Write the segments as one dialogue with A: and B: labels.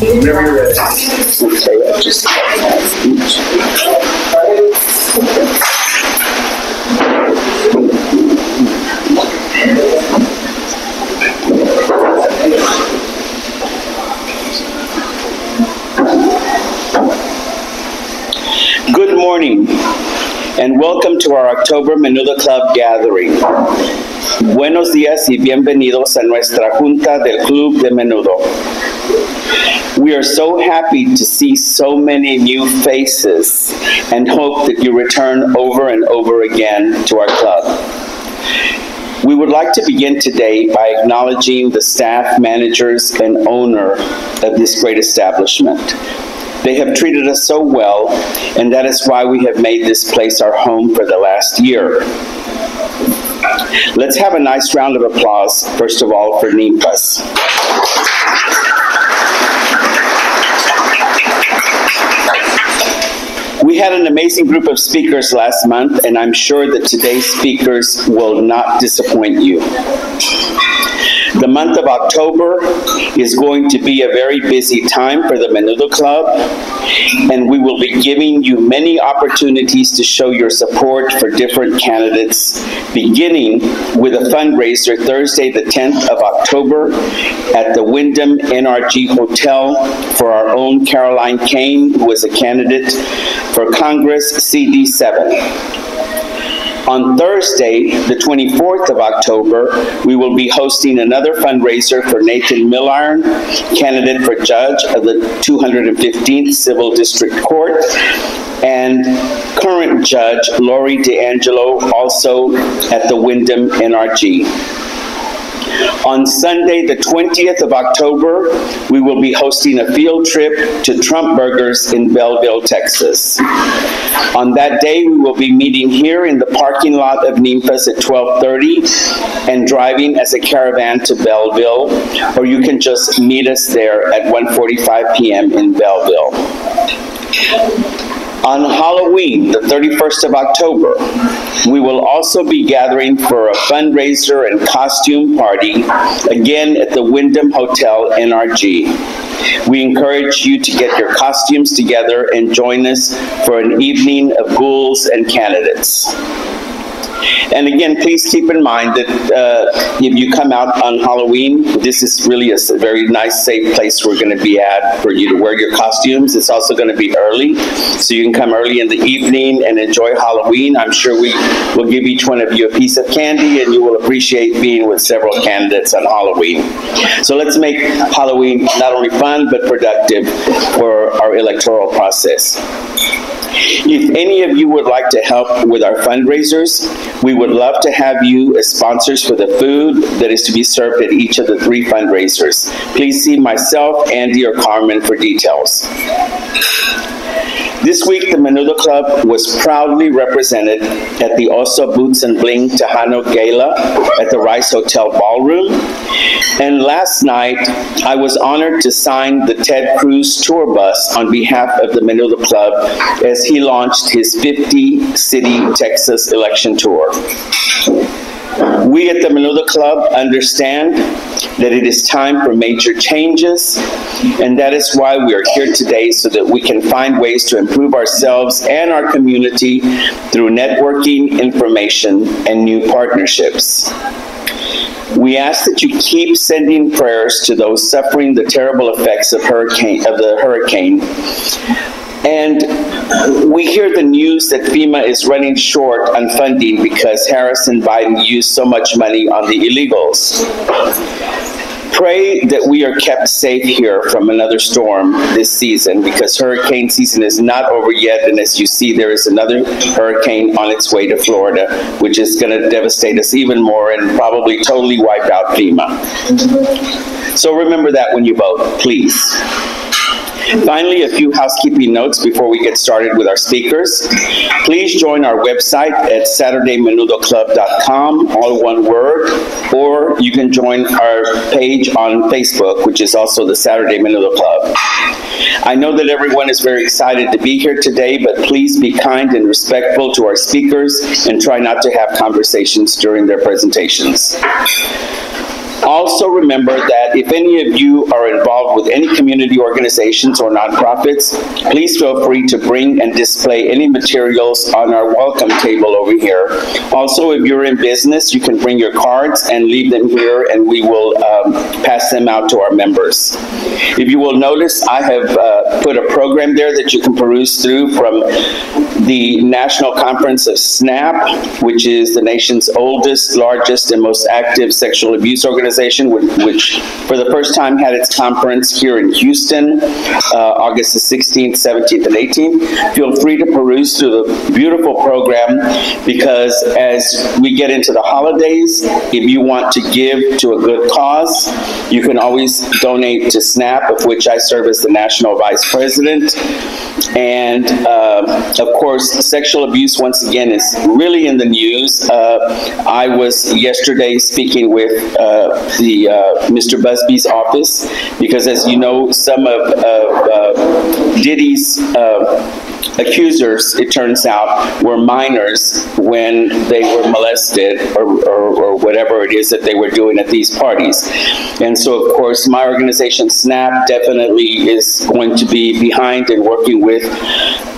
A: Whenever you're ready.
B: Okay, just Good morning, and welcome to our October Menudo Club gathering. Buenos días y bienvenidos a nuestra Junta del Club de Menudo. We are so happy to see so many new faces and hope that you return over and over again to our club. We would like to begin today by acknowledging the staff, managers, and owner of this great establishment. They have treated us so well, and that is why we have made this place our home for the last year. Let's have a nice round of applause, first of all, for Nimpas. We had an amazing group of speakers last month, and I'm sure that today's speakers will not disappoint you. The month of October is going to be a very busy time for the Menudo Club, and we will be giving you many opportunities to show your support for different candidates, beginning with a fundraiser Thursday, the 10th of October at the Wyndham NRG Hotel for our own Caroline Kane, who is a candidate for Congress CD7. On Thursday, the 24th of October, we will be hosting another fundraiser for Nathan Milliron, candidate for judge of the 215th Civil District Court, and current judge Lori DeAngelo, also at the Wyndham NRG. On Sunday, the 20th of October, we will be hosting a field trip to Trump Burgers in Belleville, Texas. On that day, we will be meeting here in the parking lot of Nimpas at 12:30 and driving as a caravan to Belleville, or you can just meet us there at 1:45 p.m. in Belleville. On Halloween, the 31st of October, we will also be gathering for a fundraiser and costume party, again at the Wyndham Hotel NRG. We encourage you to get your costumes together and join us for an evening of ghouls and candidates. And again, please keep in mind that if you come out on Halloween, this is really a very nice, safe place we're going to be at for you to wear your costumes. It's also going to be early, so you can come early in the evening and enjoy Halloween. I'm sure we will give each one of you a piece of candy, and you will appreciate being with several candidates on Halloween. So let's make Halloween not only fun, but productive for our electoral process. If any of you would like to help with our fundraisers, we would love to have you as sponsors for the food that is to be served at each of the 3 fundraisers. Please see myself, Andy, or Carmen for details. This week, the Menudo Club was proudly represented at the Oso Boots and Bling Tejano Gala at the Rice Hotel Ballroom. And last night, I was honored to sign the Ted Cruz tour bus on behalf of the Menudo Club as he launched his 50-city Texas election tour. We at the Menudo Club understand that it is time for major changes, and that is why we are here today, so that we can find ways to improve ourselves and our community through networking, information, and new partnerships. We ask that you keep sending prayers to those suffering the terrible effects of the hurricane. And we hear the news that FEMA is running short on funding because Harris and Biden used so much money on the illegals. Pray that we are kept safe here from another storm this season, because hurricane season is not over yet, and as you see, there is another hurricane on its way to Florida, which is going to devastate us even more and probably totally wipe out FEMA. So remember that when you vote, please. Finally, a few housekeeping notes before we get started with our speakers. Please join our website at SaturdayMenudoClub.com, all one word, or you can join our page on Facebook, which is also the Saturday Menudo Club. I know that everyone is very excited to be here today, but please be kind and respectful to our speakers and try not to have conversations during their presentations. Also remember that if any of you are involved with any community organizations or nonprofits, please feel free to bring and display any materials on our welcome table over here. Also, if you're in business, you can bring your cards and leave them here, and we will pass them out to our members. If you will notice, I have put a program there that you can peruse through from the National Conference of SNAP, which is the nation's oldest, largest, and most active sexual abuse organization, which for the first time had its conference here in Houston, August the 16th, 17th, and 18th. Feel free to peruse through the beautiful program, because as we get into the holidays, if you want to give to a good cause, you can always donate to SNAP, of which I serve as the National Vice President. And of course, sexual abuse, once again, is really in the news. I was yesterday speaking with Mr. Busby's office, because as you know, some of Diddy's accusers, it turns out, were minors when they were molested or whatever it is that they were doing at these parties. And so, of course, my organization, SNAP, definitely is going to be behind and working with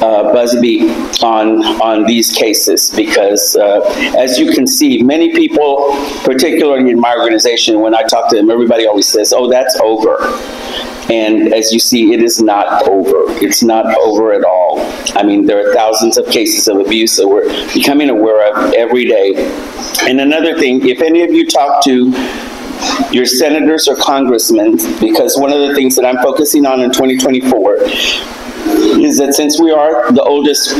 B: Busby on these cases, because as you can see, many people, particularly in my organization, when I talk to them, everybody always says, oh, that's over. And as you see, it is not over. It's not over at all. I mean, there are thousands of cases of abuse that we're becoming aware of every day. And another thing, if any of you talk to your senators or congressmen, because one of the things that I'm focusing on in 2024 is that since we are the oldest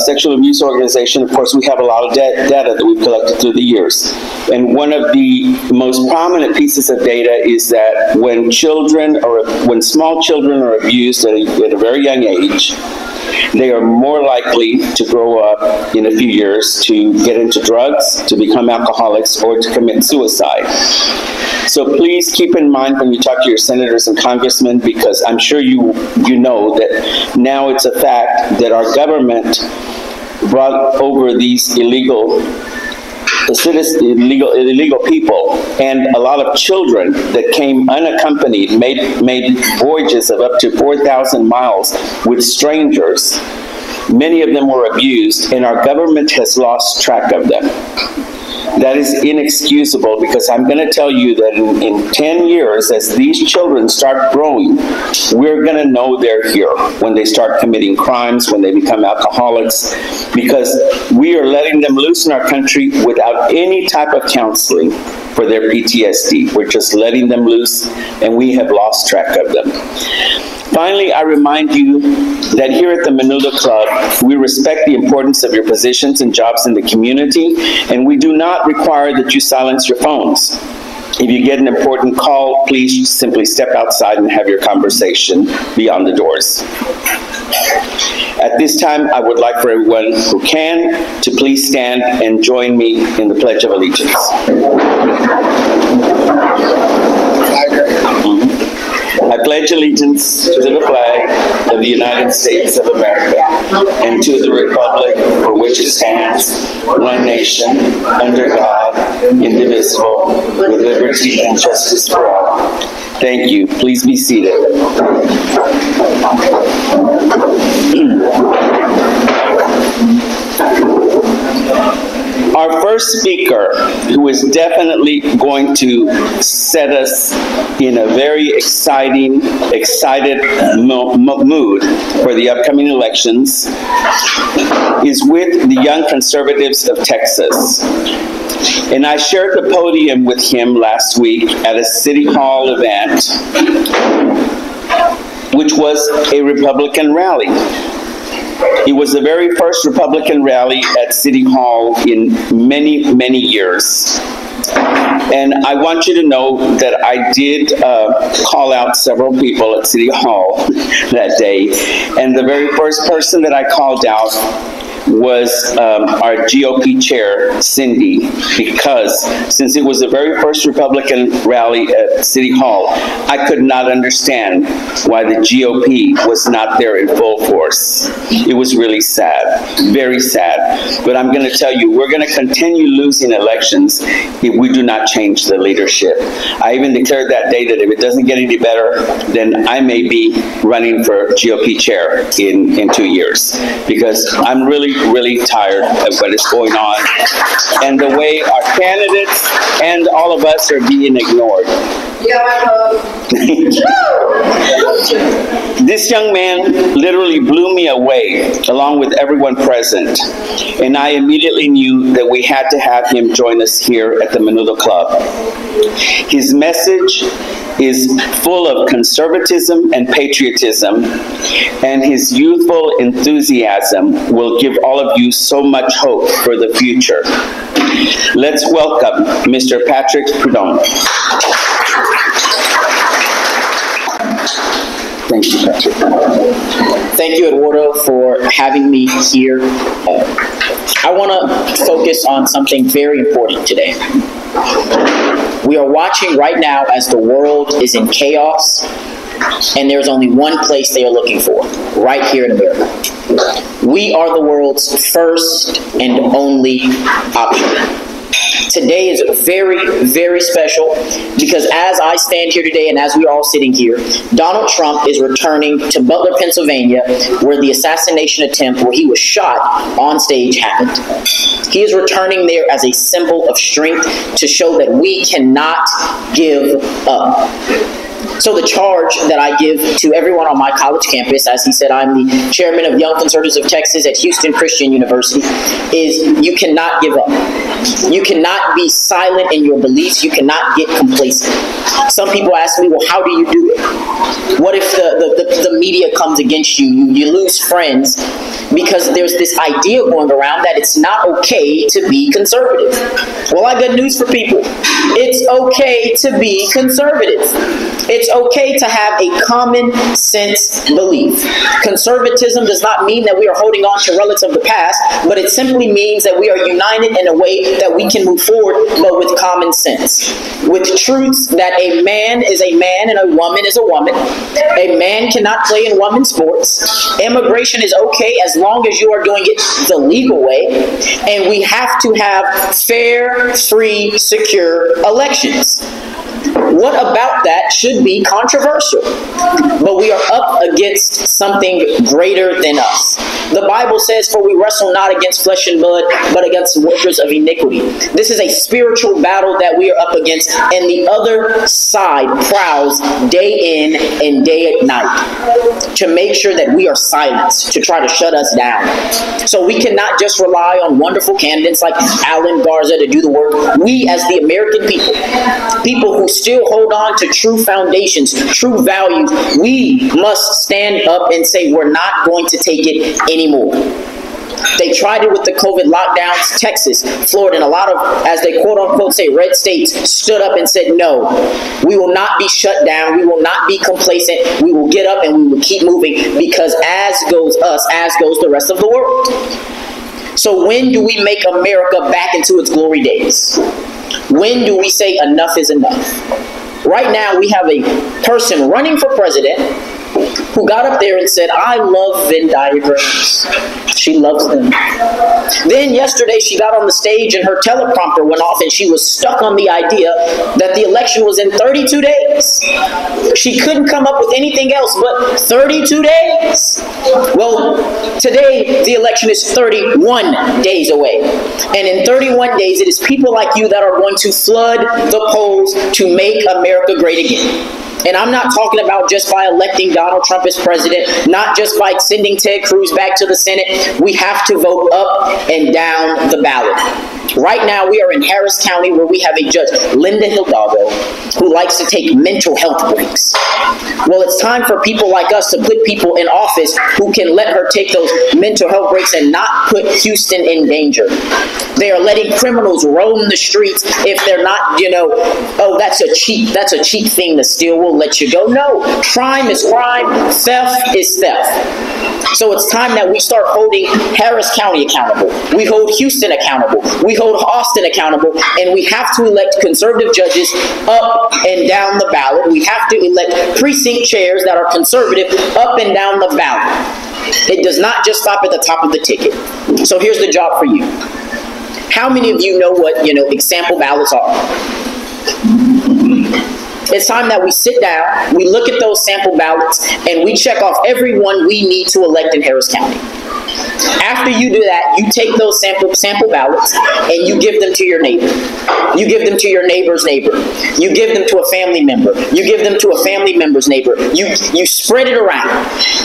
B: sexual abuse organization, of course, we have a lot of data that we've collected through the years. And one of the most prominent pieces of data is that when small children are abused at a very young age, they are more likely to grow up in a few years to get into drugs, to become alcoholics, or to commit suicide. So please keep in mind when you talk to your senators and congressmen, because I'm sure you know that now it's a fact that our government brought over these illegal people, and a lot of children that came unaccompanied, made voyages of up to 4,000 miles with strangers. Many of them were abused, and our government has lost track of them. That is inexcusable, because I'm going to tell you that in 10 years, as these children start growing, we're going to know they're here when they start committing crimes, when they become alcoholics, because we are letting them loose in our country without any type of counseling for their PTSD. We're just letting them loose, and we have lost track of them. Finally, I remind you that here at the Menudo Club, we respect the importance of your positions and jobs in the community, and we do not require that you silence your phones. If you get an important call, please simply step outside and have your conversation beyond the doors. At this time, I would like for everyone who can to please stand and join me in the Pledge of Allegiance. I pledge allegiance to the flag of the United States of America and to the republic for which it stands, one nation, under God, indivisible, with liberty and justice for all. Thank you. Please be seated. Our first speaker, who is definitely going to set us in a very excited mood for the upcoming elections, is with the Young Conservatives of Texas. And I shared the podium with him last week at a City Hall event, which was a Republican rally. It was the very first Republican rally at City Hall in many, many years. And I want you to know that I did call out several people at City Hall that day. And the very first person that I called out was our GOP chair, Cindy, because since it was the very first Republican rally at City Hall, I could not understand why the GOP was not there in full force. It was really sad, very sad. But I'm going to tell you, we're going to continue losing elections if we do not change the leadership. I even declared that day that if it doesn't get any better, then I may be running for GOP chair in 2 years, because I'm really, really tired of what is going on and the way our candidates and all of us are being ignored. This young man literally blew me away, along with everyone present, and I immediately knew that we had to have him join us here at the Menudo Club. His message is full of conservatism and patriotism, and his youthful enthusiasm will give all of you so much hope for the future. Let's welcome Mr. Patrick Prudhomme. Thank you, Patrick.
A: Thank you, Eduardo, for having me here. I want to focus on something very important today. We are watching right now as the world is in chaos, and there's only one place they are looking for, right here in America. We are the world's first and only option. Today is very, very special because as I stand here today and as we are all sitting here, Donald Trump is returning to Butler, Pennsylvania, where the assassination attempt where he was shot on stage happened. He is returning there as a symbol of strength to show that we cannot give up. So the charge that I give to everyone on my college campus, as he said, I'm the chairman of Young Conservatives of Texas at Houston Christian University, is you cannot give up. You cannot be silent in your beliefs. You cannot get complacent. Some people ask me, well, how do you do it? What if the media comes against you? You lose friends because there's this idea going around that it's not okay to be conservative. Well, I got news for people. It's okay to be conservative. It's okay to have a common sense belief. Conservatism does not mean that we are holding on to relics of the past, but it simply means that we are united in a way that we can move forward, but with common sense. With truths that a man is a man and a woman is a woman. A man cannot play in women's sports. Immigration is okay as long as you are doing it the legal way. And we have to have fair, free, secure elections. What about that should be controversial? But we are up against something greater than us. The Bible says, for we wrestle not against flesh and blood, but against workers of iniquity. This is a spiritual battle that we are up against, and the other side prowls day in and day at night to make sure that we are silenced, to try to shut us down. So we cannot just rely on wonderful candidates like Alan Garza to do the work. We as the American people who still hold on to true foundations, true values, we must stand up and say we're not going to take it anymore. They tried it with the COVID lockdowns. Texas, Florida, and a lot of, as they quote unquote say, red states stood up and said, no, we will not be shut down. We will not be complacent. We will get up and we will keep moving, because as goes us, as goes the rest of the world. So when do we make America back into its glory days? When do we say enough is enough? Right now we have a person running for president who got up there and said, I love Venn diagrams. She loves them. Then yesterday she got on the stage and her teleprompter went off and she was stuck on the idea that the election was in 32 days. She couldn't come up with anything else but 32 days. Well, today the election is 31 days away. And in 31 days, it is people like you that are going to flood the polls to make America great again. And I'm not talking about just by electing Donald Trump as president, not just by sending Ted Cruz back to the Senate. We have to vote up and down the ballot. Right now, we are in Harris County, where we have a judge, Linda Hidalgo, who likes to take mental health breaks. Well, it's time for people like us to put people in office who can let her take those mental health breaks and not put Houston in danger. They are letting criminals roam the streets if they're not, oh, that's a cheap thing to steal. we'll let you go. No, crime is crime, theft is theft. So it's time that we start holding Harris County accountable. We hold Houston accountable. We hold Austin accountable. And we have to elect conservative judges up and down the ballot. We have to elect precinct chairs that are conservative up and down the ballot. It does not just stop at the top of the ticket. So here's the job for you. How many of you know what, example ballots are? It's time that we sit down, we look at those sample ballots, and we check off everyone we need to elect in Harris County. After you do that, you take those sample ballots and you give them to your neighbor. You give them to your neighbor's neighbor. You give them to a family member. You give them to a family member's neighbor. You spread it around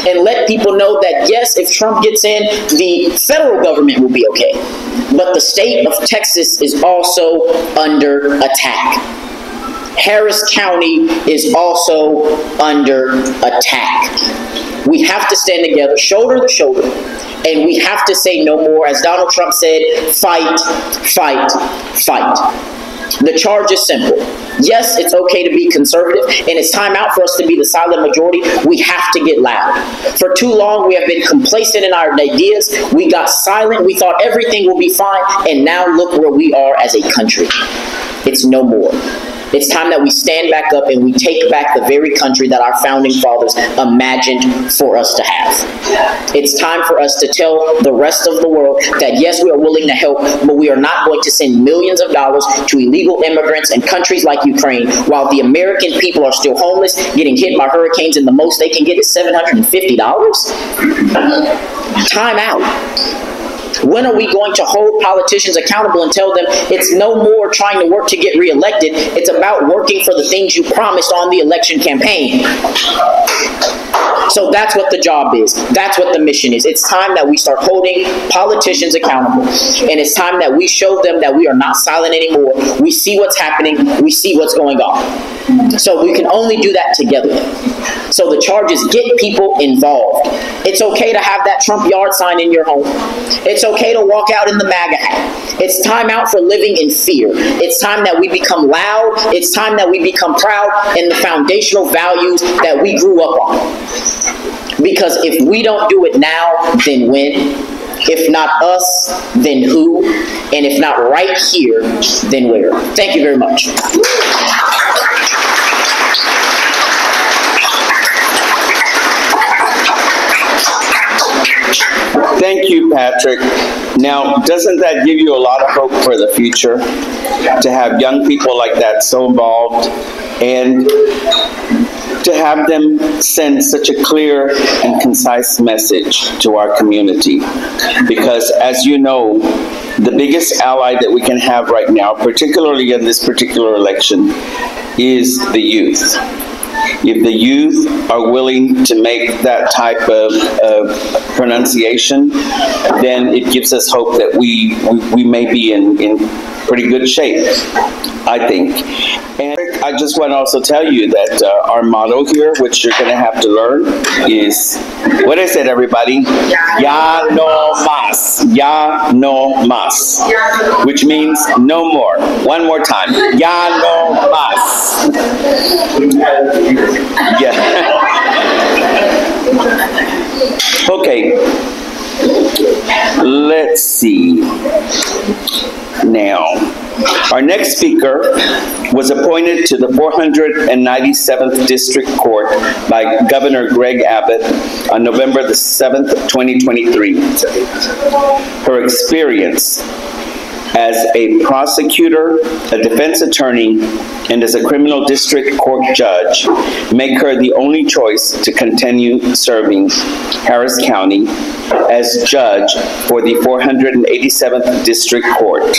A: and let people know that, yes, if Trump gets in, the federal government will be okay. But the state of Texas is also under attack. Harris County is also under attack. We have to stand together, shoulder to shoulder, and we have to say no more. As Donald Trump said, fight, fight, fight. The charge is simple. Yes, it's okay to be conservative, and it's time out for us to be the silent majority. We have to get loud. For too long, we have been complacent in our ideas. We got silent. We thought everything will be fine, and now look where we are as a country. It's no more. It's time that we stand back up and we take back the very country that our founding fathers imagined for us to have. It's time for us to tell the rest of the world that, yes, we are willing to help, but we are not going to send millions of dollars to illegal immigrants in countries like Ukraine while the American people are still homeless, getting hit by hurricanes, and the most they can get is $750? Time out. When are we going to hold politicians accountable and tell them it's no more trying to work to get reelected, it's about working for the things you promised on the election campaign? So that's what the job is. That's what the mission is. It's time that we start holding politicians accountable. And it's time that we show them that we are not silent anymore. We see what's happening. We see what's going on. So we can only do that together. So the charge is get people involved. It's okay to have that Trump yard sign in your home. It's okay to walk out in the MAGA hat. It's time out for living in fear. It's time that we become loud. It's time that we become proud in the foundational values that we grew up on. Because if we don't do it now, then when? If not us, then who? And if not right here, then where? Thank you very much.
B: Thank you, Patrick. Now, doesn't that give you a lot of hope for the future? To have young people like that so involved and to have them send such a clear and concise message to our community. Because as you know, the biggest ally that we can have right now, particularly in this particular election, is the youth. If the youth are willing to make that type of pronunciation, then it gives us hope that we may be in pretty good shape, I think. And I just want to also tell you that our motto here, which you're going to have to learn, is, what is it, everybody? Ya no más. Ya no más. Which means no more. One more time. Ya no más. Yeah. Okay. Let's see. Now, our next speaker was appointed to the 497th District Court by Governor Greg Abbott on November the 7th, 2023. Her experience as a prosecutor, a defense attorney, and as a criminal district court judge make her the only choice to continue serving Harris County as judge for the 487th District Court.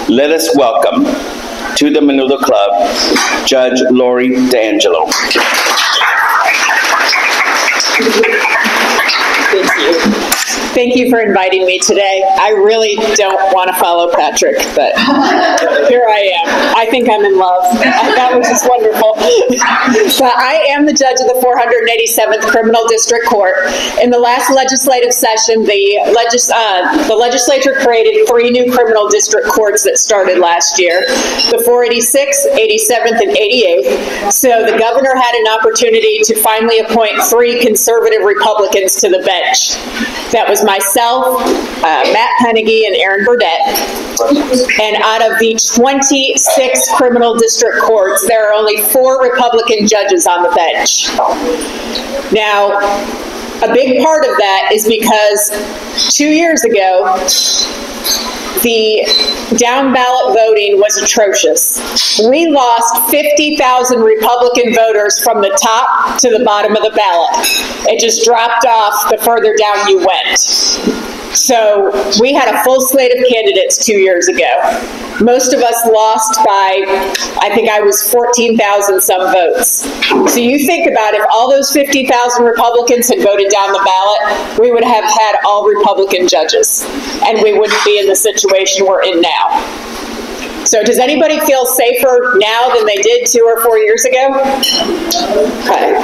B: Let us welcome to the Menudo Club, Judge Lori D'Angelo.
C: Thank Thank you for inviting me today. I really don't want to follow Patrick, but here I am. I think I'm in love. That was just wonderful. But I am the judge of the 487th Criminal District Court. In the last legislative session, the legislature created 3 new criminal district courts that started last year, the 486th, 87th, and 88th. So the governor had an opportunity to finally appoint 3 conservative Republicans to the bench. That was myself, Matt Pennegy, and Aaron Burdett. And out of the 26 criminal district courts, there are only 4 Republican judges on the bench. Now, a big part of that is because 2 years ago, the down ballot voting was atrocious. We lost 50,000 Republican voters from the top to the bottom of the ballot. It just dropped off the further down you went. So we had a full slate of candidates 2 years ago. Most of us lost by, I think I was 14,000 some votes. So you think about if all those 50,000 Republicans had voted down the ballot, we would have had all Republican judges, and we wouldn't be in the situation we're in now. So does anybody feel safer now than they did 2 or 4 years ago? Okay.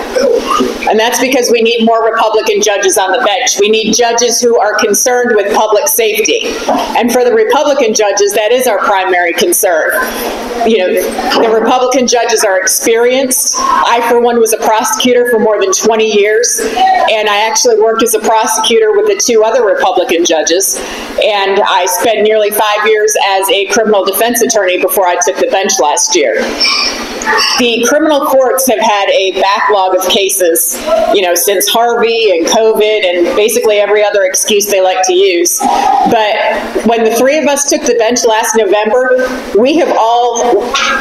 C: And that's because we need more Republican judges on the bench. We need judges who are concerned with public safety. And for the Republican judges, that is our primary concern. You know, the Republican judges are experienced. I, for one, was a prosecutor for more than 20 years, and I actually worked as a prosecutor with the 2 other Republican judges, and I spent nearly 5 years as a criminal defense attorney before I took the bench last year. The criminal courts have had a backlog of cases, you know, since Harvey and COVID and basically every other excuse they like to use. But when the 3 of us took the bench last November, we have all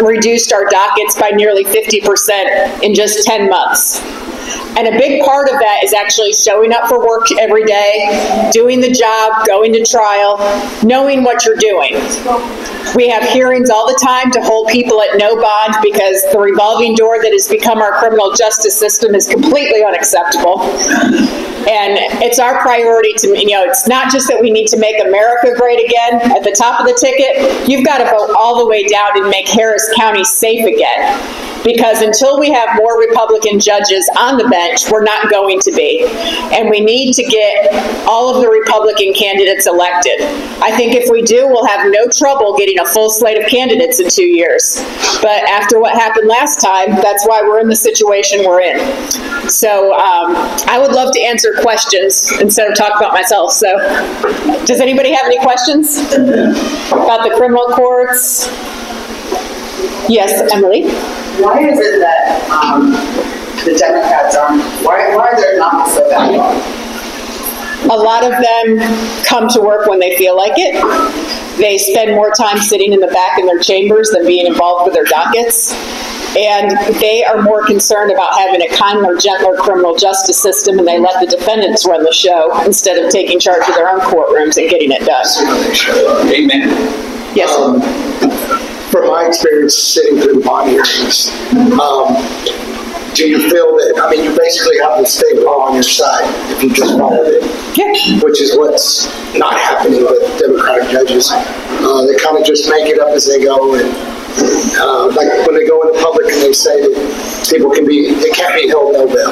C: reduced our dockets by nearly 50% in just 10 months. And a big part of that is actually showing up for work every day, doing the job, going to trial, knowing what you're doing. We have hearings all the time to hold people at no bond because the revolving door that has become our criminal justice system is completely unacceptable. And it's our priority to, you know, it's not just that we need to make America great again at the top of the ticket. You've got to vote all the way down and make Harris County safe again. Because until we have more Republican judges on the bench, we're not going to be. And we need to get all of the Republican candidates elected. I think if we do, we'll have no trouble getting a full slate of candidates in 2 years. But after what happened last time, that's why we're in the situation we're in. So I would love to answer questions instead of talk about myself. So does anybody have any questions about the criminal courts? Yes, Emily?
D: Why is it that the Democrats why are their numbers so bad?
C: A lot of them come to work when they feel like it. They spend more time sitting in the back in their chambers than being involved with their dockets. And they are more concerned about having a kinder, gentler criminal justice system, and they let the defendants run the show instead of taking charge of their own courtrooms and getting it done.
B: Amen.
C: Yes.
E: From my experience sitting through the bond hearings, do you feel that, I mean, you basically have the state law on your side if you just followed it, which is what's not happening with Democratic judges. They kind of just make it up as they go, and like when they go in the public and they say that people they can't be held no bail.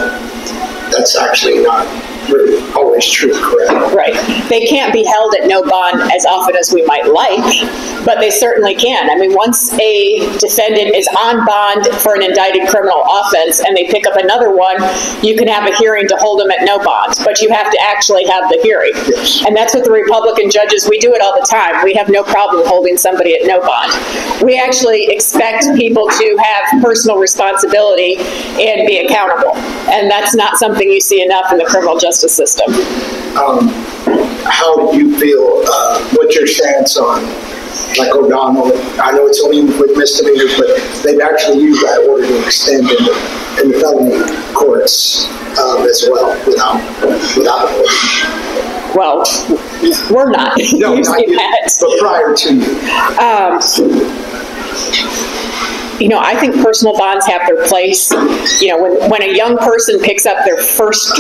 E: That's actually not really always true, correct?
C: Right. They can't be held at no bond as often as we might like, but they certainly can. I mean, once a defendant is on bond for an indicted criminal offense and they pick up another one, you can have a hearing to hold them at no bond, but you have to actually have the hearing.
E: Yes.
C: And that's what the Republican judges, we do it all the time. We have no problem holding somebody at no bond. We actually expect people to have personal responsibility and be accountable. And that's not something you see enough in the criminal justice system.
E: How do you feel, what's your stance on, like O'Donnell? I know it's only with misdemeanors, but they've actually used that order to extend in the felony courts as well, without an order.
C: Well, we're not
E: No,
C: using
E: not you,
C: that.
E: but prior to you.
C: You know, I think personal bonds have their place. You know, when a young person picks up their first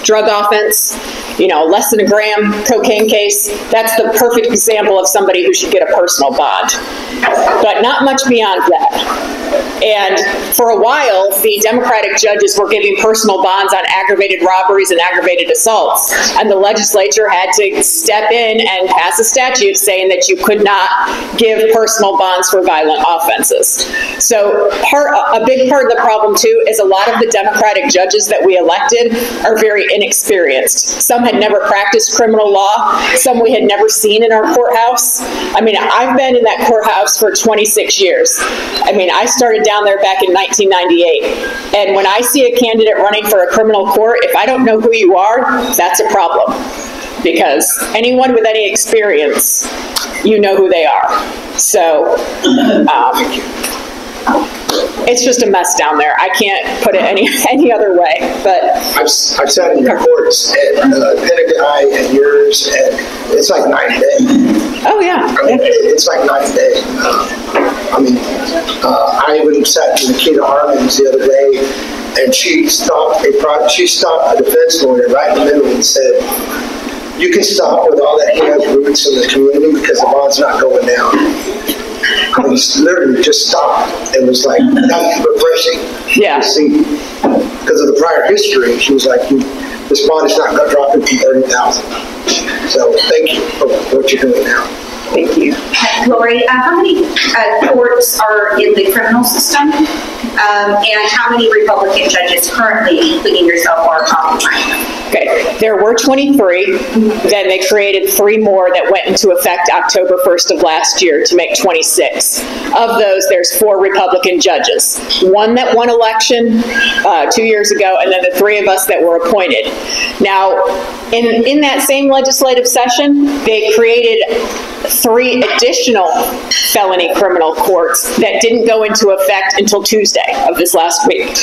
C: drug offense, less than a gram cocaine case, that's the perfect example of somebody who should get a personal bond. But not much beyond that. And for a while, the Democratic judges were giving personal bonds on aggravated robberies and aggravated assaults. And the legislature had to step in and pass a statute saying that you could not give personal bonds for violent offenses. So a big part of the problem, too, is a lot of the Democratic judges that we elected are very inexperienced. Some had never practiced criminal law. Some we had never seen in our courthouse. I mean, I've been in that courthouse for 26 years. I mean, I started down there back in 1998. And when I see a candidate running for a criminal court, if I don't know who you are, that's a problem. Because anyone with any experience, you know who they are. So, it's just a mess down there. I can't put it any other way. But
E: I've sat in your courts at Pentagon and yours, and it's like night and day.
C: Oh yeah,
E: it's like night and day. I even sat in Nikita Harmon's the other day, and she stopped a defense lawyer right in the middle and said, "You can stop with all that. He has roots in the community because the bond's not going down." And he literally just stopped. It was like, that's refreshing.
C: Yeah.
E: To see. Because of the prior history, she was like, this bond is not going to drop into 30,000. So thank you for what you're doing now.
C: Thank you.
F: Lori, how many courts are in the criminal system? And how many Republican judges currently, including yourself, are occupying?
C: Okay, there were 23. Then they created 3 more that went into effect October 1st of last year to make 26. Of those, there's 4 Republican judges. 1 that won election 2 years ago, and then the 3 of us that were appointed. Now, in that same legislative session, they created 3 additional felony criminal courts that didn't go into effect until Tuesday of this last week.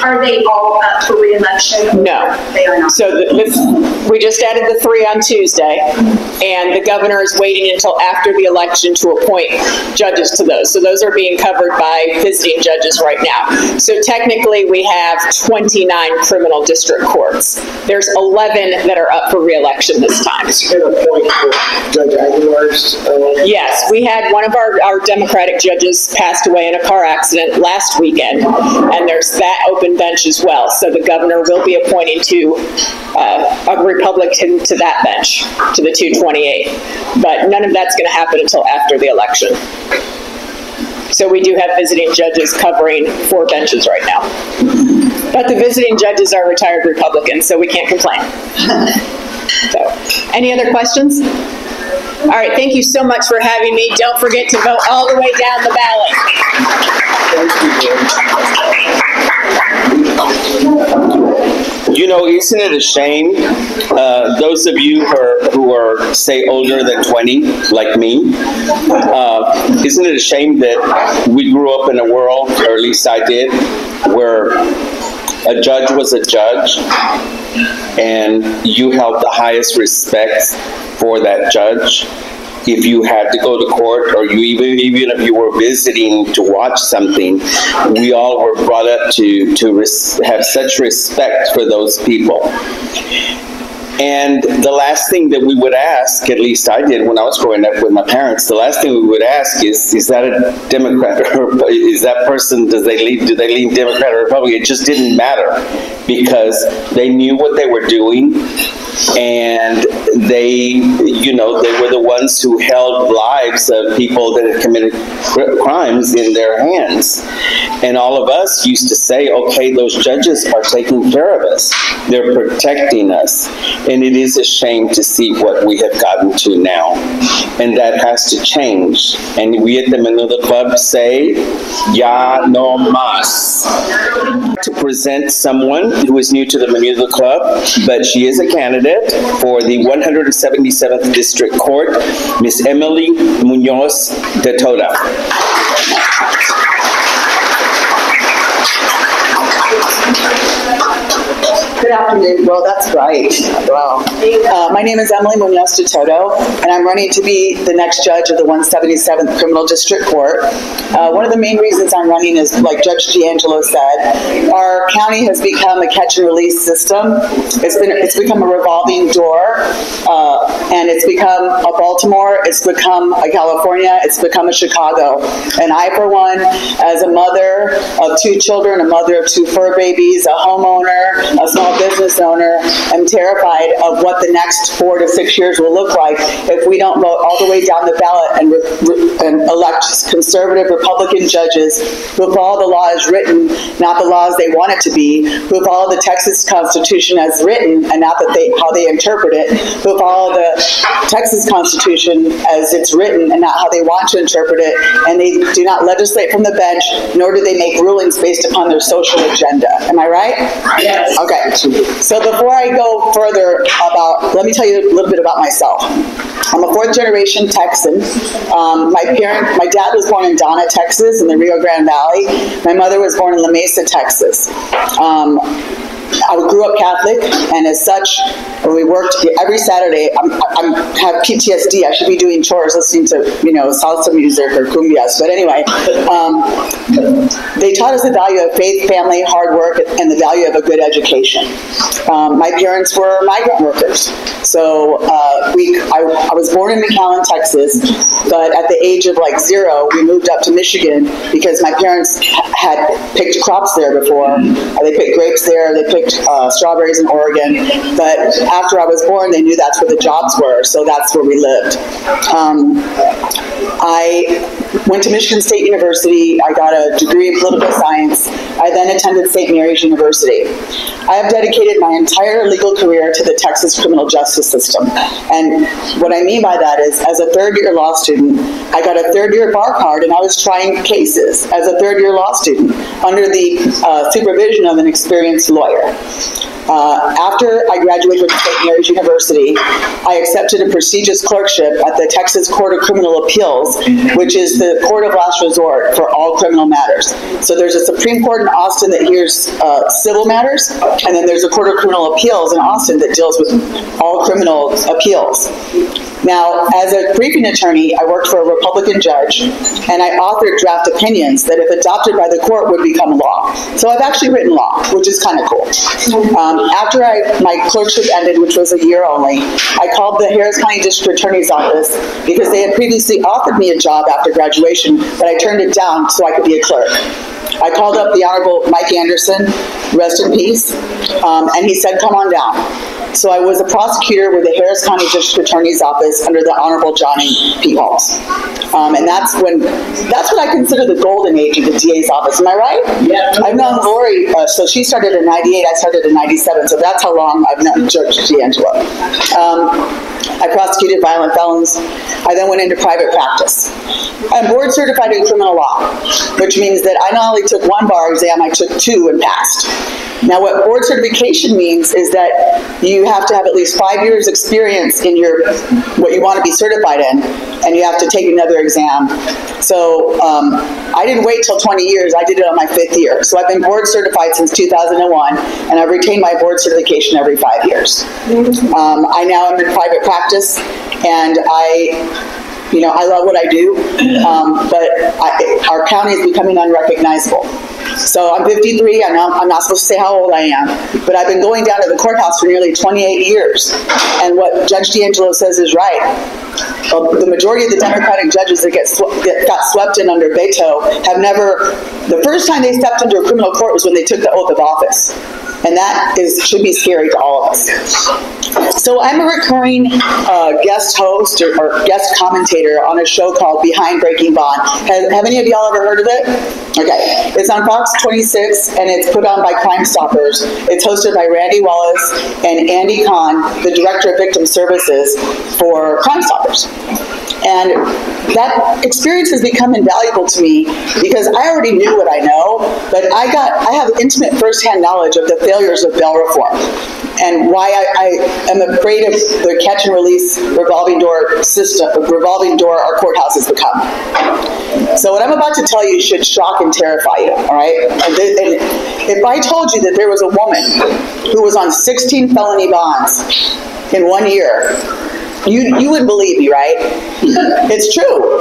F: Are they all up for re-election?
C: No.
F: They are not.
C: So we just added the 3 on Tuesday, and the governor is waiting until after the election to appoint judges to those. So those are being covered by visiting judges right now. So technically we have 29 criminal district courts. There's 11 that are up for re-election this time.
E: Is there a point for Judge Aguilar's?
C: Yes, we had one of our Democratic judges passed away in a car accident last weekend, and there's that open bench as well. So the governor will be appointing a Republican to that bench, to the 228. But none of that's going to happen until after the election. So we do have visiting judges covering 4 benches right now. But the visiting judges are retired Republicans, so we can't complain. So, any other questions? All right, thank you so much for having me. Don't forget to vote all the way down the ballot.
B: Isn't it a shame, those of you who are, say, older than 20, like me, isn't it a shame that we grew up in a world, or at least I did, where a judge was a judge, and you held the highest respect for that judge? If you had to go to court, or even if you were visiting to watch something, we all were brought up to have such respect for those people. And the last thing that we would ask, at least I did when I was growing up with my parents, the last thing we would ask is that a Democrat, or is that person, do they lean Democrat or Republican? It just didn't matter, because they knew what they were doing, and they were the ones who held lives of people that had committed crimes in their hands. And all of us used to say, okay, those judges are taking care of us. They're protecting us. And it is a shame to see what we have gotten to now. And that has to change. And we at the Menudo Club say, ya no mas. To present someone who is new to the Menudo Club, but she is a candidate for the 177th District Court, Miss Emily Munoz de Toda.
G: Good afternoon. Well, that's right. Wow. My name is Emily Munoz de Toto, and I'm running to be the next judge of the 177th Criminal District Court. One of the main reasons I'm running is, like Judge D'Angelo said, our county has become a catch and release system. It's become a revolving door, and it's become a Baltimore, it's become a California, it's become a Chicago. And I, for one, as a mother of 2 children, a mother of 2 fur babies, a homeowner, a small business owner, am terrified of what the next 4 to 6 years will look like if we don't vote all the way down the ballot and elect conservative Republican judges who follow the law as written, not the laws they want it to be, who follow the Texas Constitution as written and not that how they interpret it, who follow the Texas Constitution as it's written and not how they want to interpret it, and they do not legislate from the bench, nor do they make rulings based upon their social agenda. Am I right?
F: Yes.
G: Okay, so before I go further let me tell you a little bit about myself. I'm a 4th generation Texan. My dad was born in Donna, Texas, in the Rio Grande Valley. My mother was born in La Mesa, Texas. I grew up Catholic, and as such, when we worked every Saturday, I have PTSD. I should be doing chores, listening to salsa music or cumbias. But anyway, they taught us the value of faith, family, hard work, and the value of a good education. My parents were migrant workers, so I was born in McAllen, Texas, but at the age of 0, we moved up to Michigan because my parents had picked crops there before. They picked grapes there. They picked strawberries in Oregon, but after I was born, they knew that's where the jobs were, so that's where we lived. I went to Michigan State University. I got a degree in political science. I then attended St. Mary's University. I have dedicated my entire legal career to the Texas criminal justice system, and what I mean by that is, as a 3rd-year law student, I got a 3rd-year bar card, and I was trying cases as a 3rd-year law student under the supervision of an experienced lawyer. After I graduated from St. Mary's University, I accepted a prestigious clerkship at the Texas Court of Criminal Appeals, which is the court of last resort for all criminal matters. So there's a Supreme Court in Austin that hears civil matters, and then there's a Court of Criminal Appeals in Austin that deals with all criminal appeals. Now, as a briefing attorney, I worked for a Republican judge, and I authored draft opinions that, if adopted by the court, would become law. So I've actually written law, which is kind of cool. After my clerkship ended, which was a year only, I called the Harris County District Attorney's Office because they had previously offered me a job after graduation, but I turned it down so I could be a clerk. I called up the Honorable Mike Anderson, rest in peace, and he said, "Come on down." So I was a prosecutor with the Harris County District Attorney's Office under the Honorable Johnny P. Halls. And that's what I consider the golden age of the DA's office. Am I right? Yeah. I've known Lori, so she started in 98, I started in 97, so that's how long I've known Judge D'Angelo. I prosecuted violent felons. I then went into private practice. I'm board certified in criminal law, which means that I not only took 1 bar exam, I took 2 and passed. Now, what board certification means is that you have to have at least 5 years experience in what you want to be certified in, and you have to take another exam. So I didn't wait till 20 years. I did it on my 5th year. So I've been board certified since 2001, and I've retained my board certification every 5 years. I now am in private practice, and I love what I do, but our county is becoming unrecognizable. So I'm 53, I'm not supposed to say how old I am, but I've been going down to the courthouse for nearly 28 years. And what Judge D'Angelo says is right. The majority of the Democratic judges that got swept in under Beto have never, the first time they stepped into a criminal court was when they took the oath of office. And that should be scary to all of us. So I'm a recurring guest host or guest commentator on a show called Behind Breaking Bond. Have any of y'all ever heard of it? Okay. It's on Fox 26, and it's put on by Crime Stoppers. It's hosted by Randy Wallace and Andy Kahn, the Director of Victim Services for Crime Stoppers. And that experience has become invaluable to me because I already knew what I know, but I have intimate firsthand knowledge of the failures of bail reform. and why I am afraid of the catch and release revolving door system, revolving door our courthouse has become. So what I'm about to tell you should shock and terrify you, all right? And if I told you that there was a woman who was on 16 felony bonds in 1 year, you wouldn't believe me, right? It's true.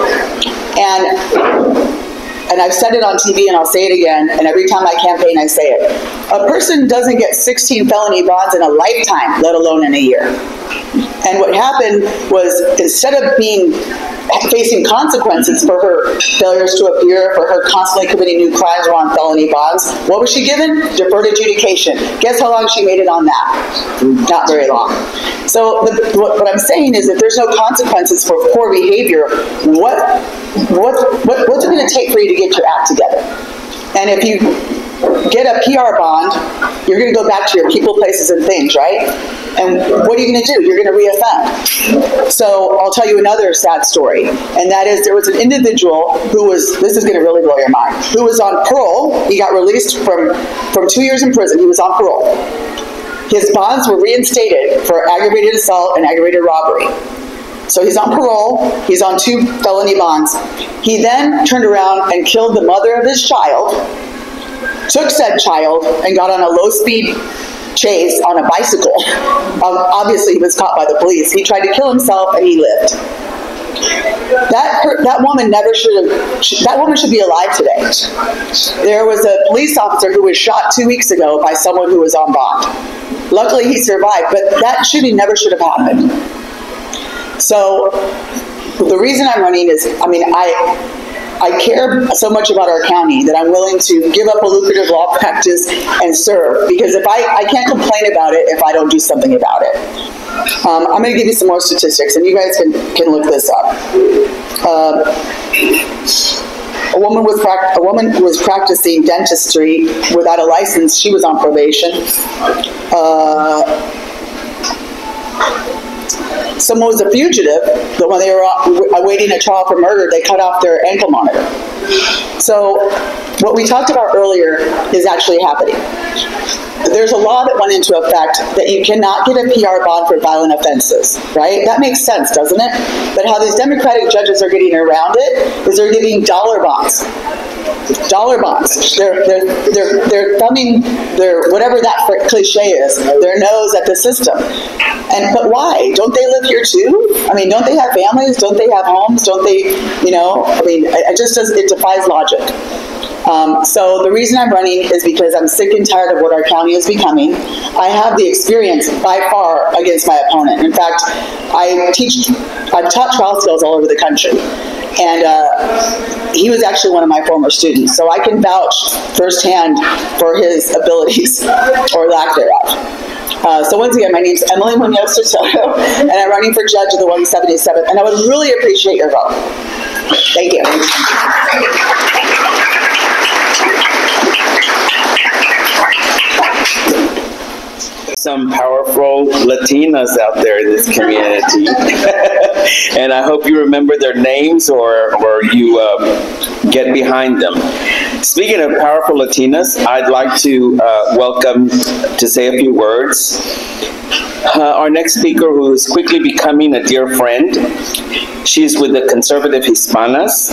G: And I've said it on TV and I'll say it again, and every time I campaign I say it. A person doesn't get 16 felony bonds in a lifetime, let alone in a year. And what happened was, instead of facing consequences for her failures to appear, for her constantly committing new crimes or on felony bonds, what was she given? Deferred adjudication. Guess how long she made it on that? Not very long. So what I'm saying is, if there's no consequences for poor behavior, what's it going to take for you to get your act together? And if you get a PR bond, you're going to go back to your people, places, and things, right? And what are you going to do? You're going to reoffend. So I'll tell you another sad story, and that is there was an individual who was, this is going to really blow your mind, who was on parole. He got released from 2 years in prison. He was on parole. His bonds were reinstated for aggravated assault and aggravated robbery. So he's on parole, he's on 2 felony bonds. He then turned around and killed the mother of his child, took said child, and got on a low-speed chase on a bicycle. Obviously, he was caught by the police. He tried to kill himself, and he lived. That woman never should have, that woman should be alive today. There was a police officer who was shot 2 weeks ago by someone who was on bond. Luckily, he survived, but that shooting never should have happened. So the reason I'm running is, I care so much about our county that I'm willing to give up a lucrative law practice and serve, because if I can't complain about it if I don't do something about it. I'm going to give you some more statistics, and you guys can look this up. A woman was practicing dentistry without a license. She was on probation. Someone was a fugitive, but when they were awaiting a trial for murder, they cut off their ankle monitor. So what we talked about earlier is actually happening. There's a law that went into effect that you cannot get a PR bond for violent offenses, right? That makes sense, doesn't it? But how these Democratic judges are getting around it is they're giving dollar bonds. Dollar bonds. They're thumbing their, whatever that cliche is, their nose at the system. But why? Don't they live here too? Don't they have families? Don't they have homes? Don't they, it defies logic. So the reason I'm running is because I'm sick and tired of what our county is becoming. I have the experience by far against my opponent. In fact, I've taught trial skills all over the country. And he was actually one of my former students, so I can vouch firsthand for his abilities, or lack thereof. So once again, my name's Emily Munoz-Soto, and I'm running for judge of the 177th, and I would really appreciate your vote. Thank you.
B: Some powerful Latinas out there in this community. And I hope you remember their names or you get behind them. Speaking of powerful Latinas, I'd like to welcome to say a few words. Our next speaker, who is quickly becoming a dear friend. She's with the Conservative Hispanas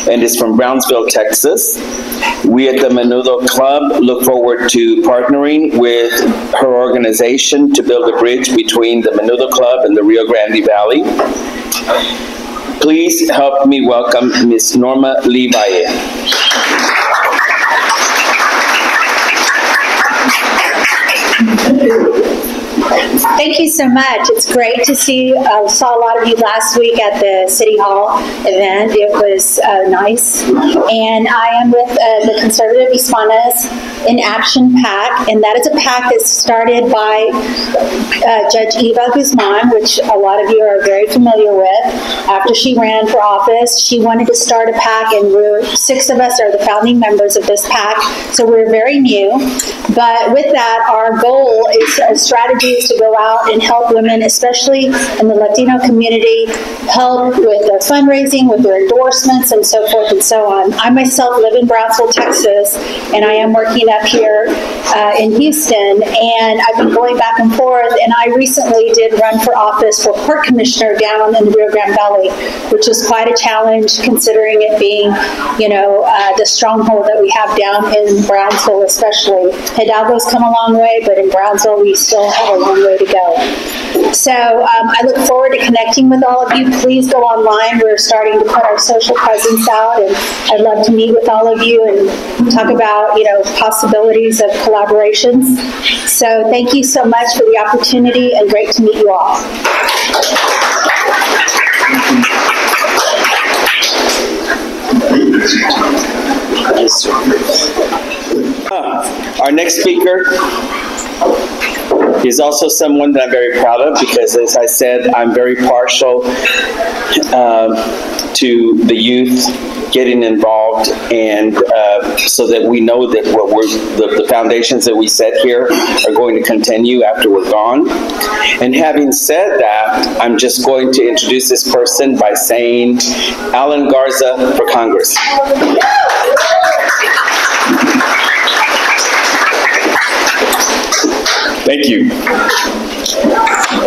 B: and is from Brownsville, Texas. We at the Menudo Club look forward to partnering with her organization to build a bridge between the Menudo Club and the Rio Grande Valley. Please help me welcome Ms. Norma Lee Valle.
H: Thank you so much. It's great to see. I saw a lot of you last week at the City Hall event. It was nice. And I am with the Conservative Hispanas in Action PAC, and that is a PAC that's started by Judge Eva Guzman, which a lot of you are very familiar with. After she ran for office, she wanted to start a PAC, and 6 of us are the founding members of this PAC, so we're very new. But with that, our goal is, our strategy is to go out out and help women, especially in the Latino community, help with their fundraising, with their endorsements, and so forth and so on. I myself live in Brownsville, Texas, and I am working up here in Houston, and I've been going back and forth, and I recently did run for office for Port Commissioner down in the Rio Grande Valley, which is quite a challenge considering it being, the stronghold that we have down in Brownsville especially. Hidalgo's come a long way, but in Brownsville we still have a long way to go. So I look forward to connecting with all of you. Please go online. We're starting to put our social presence out, and I'd love to meet with all of you and talk about, possibilities of collaborations. So thank you so much for the opportunity, and great to meet you all.
B: Our next speaker is also someone that I'm very proud of because, as I said, I'm very partial to the youth getting involved, and so that we know that the foundations that we set here are going to continue after we're gone. And having said that, I'm just going to introduce this person by saying Alan Garza for Congress.
I: Thank you.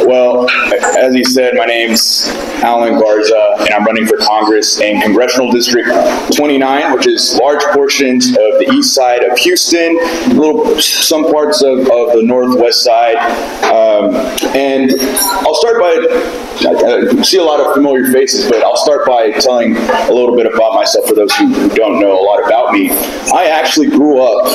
I: Well, as he said, my name's Alan Garza, and I'm running for Congress in Congressional District 29, which is large portions of the east side of Houston, some parts of the northwest side. And I'll start by, I see a lot of familiar faces, but I'll start by telling a little bit about myself for those who don't know a lot about me. I actually grew up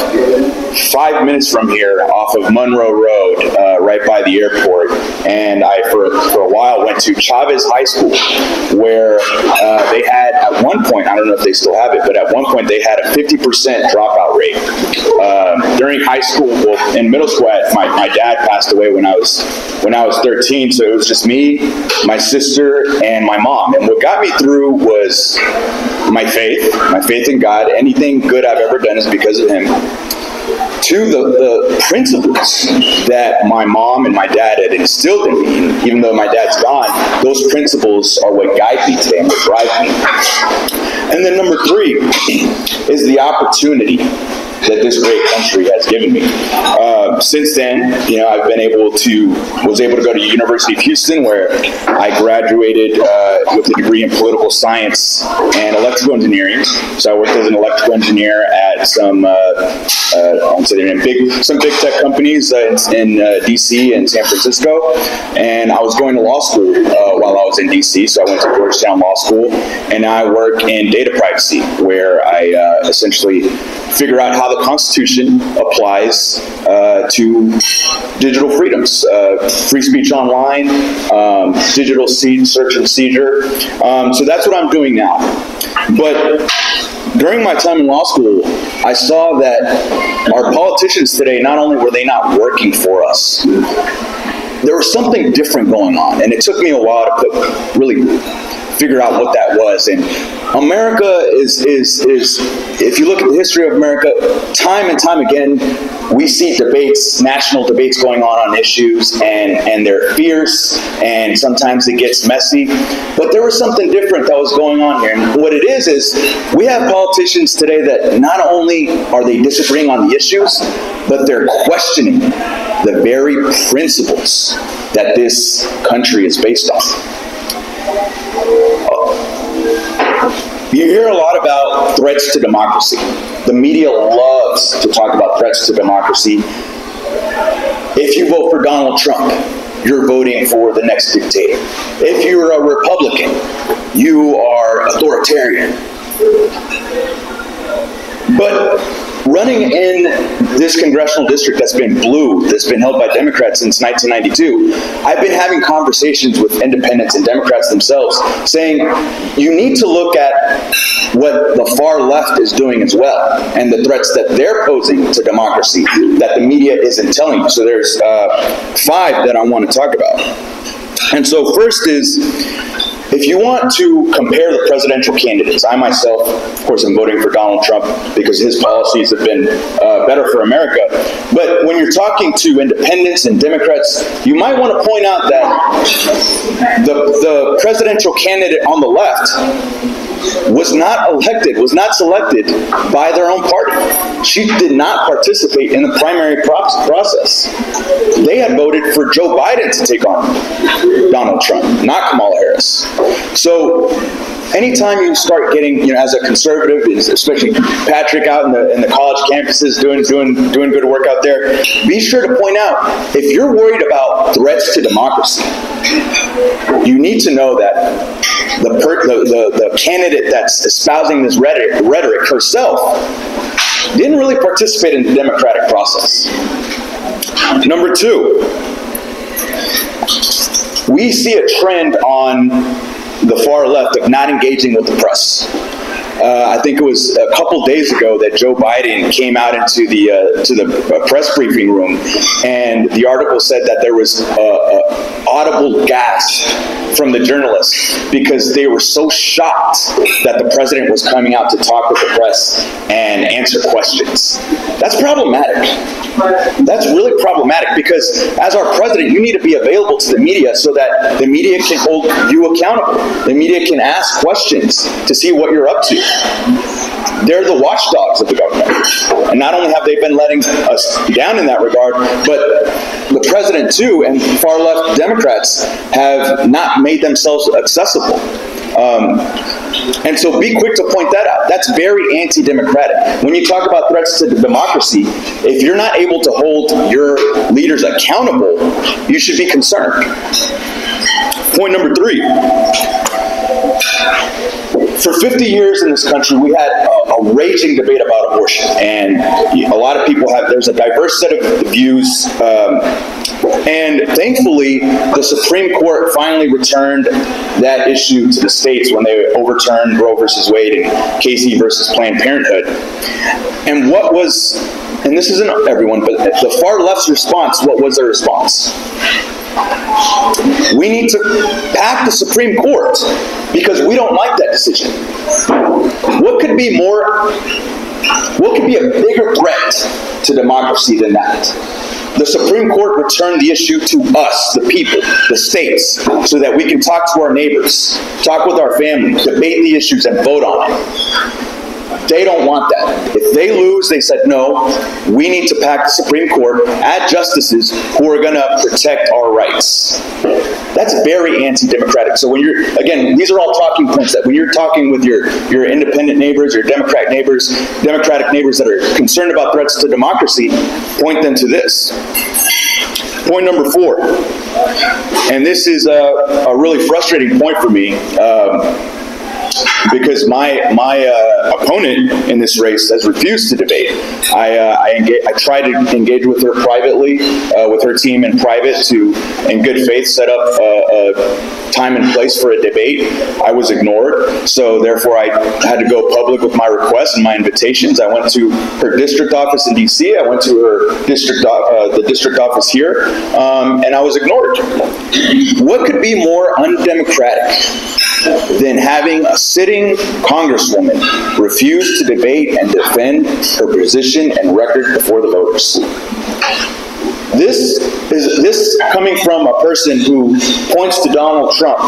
I: 5 minutes from here off of Monroe Road, right by the airport. And I, for a while, went to Chavez High School, where they had, at one point, I don't know if they still have it, but at one point they had a 50% dropout rate. During high school, well, in middle school, my dad passed away when I was 13, so it was just me, my sister, and my mom. And what got me through was my faith in God. Anything good I've ever done is because of Him. To the principles that my mom and my dad had instilled in me, even though my dad's gone, those principles are what guide me today and what drive me. And then number 3 is the opportunity that this great country has given me. Since then, I've was able to go to University of Houston, where I graduated with a degree in political science and electrical engineering. So I worked as an electrical engineer at some big tech companies in DC and San Francisco. And I was going to law school while I was in DC, so I went to Georgetown Law School, and I work in data privacy, where I essentially figure out how the Constitution applies to digital freedoms, free speech online, digital search and seizure. So that's what I'm doing now. But during my time in law school, I saw that our politicians today, not only were they not working for us, there was something different going on. And it took me a while to really figure out what that was. And America is if you look at the history of America, time and time again, we see debates, national debates going on issues, and they're fierce, and sometimes it gets messy. But there was something different that was going on here. And what it is we have politicians today that not only are they disagreeing on the issues, but they're questioning the very principles that this country is based on. You hear a lot about threats to democracy. The media loves to talk about threats to democracy. If you vote for Donald Trump, you're voting for the next dictator. If you're a Republican, you are authoritarian. But running in this congressional district that's been blue, that's been held by Democrats since 1992, I've been having conversations with independents and Democrats themselves saying, you need to look at what the far left is doing as well, and the threats that they're posing to democracy that the media isn't telling you. So there's 5 that I want to talk about. And so first is If you want to compare the presidential candidates, I myself, of course, am voting for Donald Trump because his policies have been better for America. But when you're talking to independents and Democrats, you might want to point out that the presidential candidate on the left was not elected, was not selected by their own party. She did not participate in the primary process. They had voted for Joe Biden to take on Donald Trump, not Kamala Harris. So anytime you start getting, as a conservative, especially Patrick out in the college campuses doing good work out there, be sure to point out, if you're worried about threats to democracy, you need to know that the candidate that's espousing this rhetoric herself didn't really participate in the democratic process. Number two, we see a trend on the far left of not engaging with the press. I think it was a couple days ago that Joe Biden came out into the press briefing room, and the article said that there was audible gasp from the journalists because they were so shocked that the president was coming out to talk with the press and answer questions. That's problematic. That's really problematic because as our president, you need to be available to the media so that the media can hold you accountable. The media can ask questions to see what you're up to. They're the watchdogs of the government. And not only have they been letting us down in that regard, but the president too and far left Democrats have not made themselves accessible. And so be quick to point that out. That's very anti-democratic. When you talk about threats to democracy, if you're not able to hold your leaders accountable, you should be concerned. Point number three. For 50 years in this country, we had a raging debate about abortion. And a lot of people there's a diverse set of views. And thankfully, the Supreme Court finally returned that issue to the states when they overturned Roe versus Wade and Casey versus Planned Parenthood. And and this isn't everyone, but the far left's response, what was their response? We need to pack the Supreme Court because we don't like that decision. What could be a bigger threat to democracy than that? The Supreme Court returned the issue to us, the people, the states, so that we can talk to our neighbors, talk with our family, debate the issues, and vote on it. They don't want that. If they lose, they said, no, we need to pack the Supreme Court, add justices who are going to protect our rights. That's very anti-democratic. So when these are all talking points that when you're talking with your independent neighbors, your democratic neighbors that are concerned about threats to democracy, point them to this. Point number 4, and this is a really frustrating point for me, because my opponent in this race has refused to debate. I tried to engage with her privately, with her team in private to, in good faith, set up a time and place for a debate. I was ignored, so therefore I had to go public with my requests and my invitations. I went to her district office in D.C., I went to her the district office here, and I was ignored. What could be more undemocratic than having a sitting congresswoman refuse to debate and defend her position and record before the voters? This coming from a person who points to Donald Trump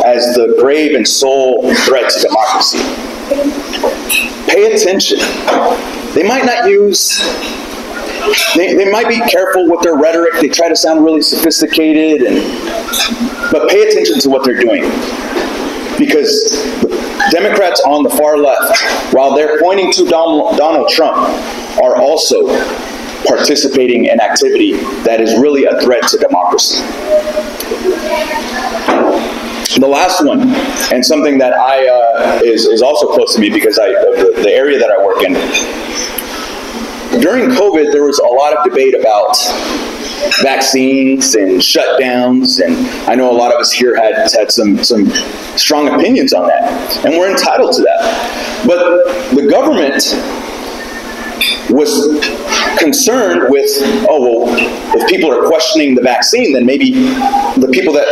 I: as the grave and sole threat to democracy. Pay attention. They might not use... They might be careful with their rhetoric. They try to sound really sophisticated, but pay attention to what they're doing. Because Democrats on the far left, while they're pointing to Donald Trump, are also participating in activity that is really a threat to democracy. The last one, and something that is also close to me because the area that I work in. During COVID, there was a lot of debate about vaccines and shutdowns, and I know a lot of us here had some strong opinions on that, and we're entitled to that. But the government was concerned with, if people are questioning the vaccine, then maybe the people that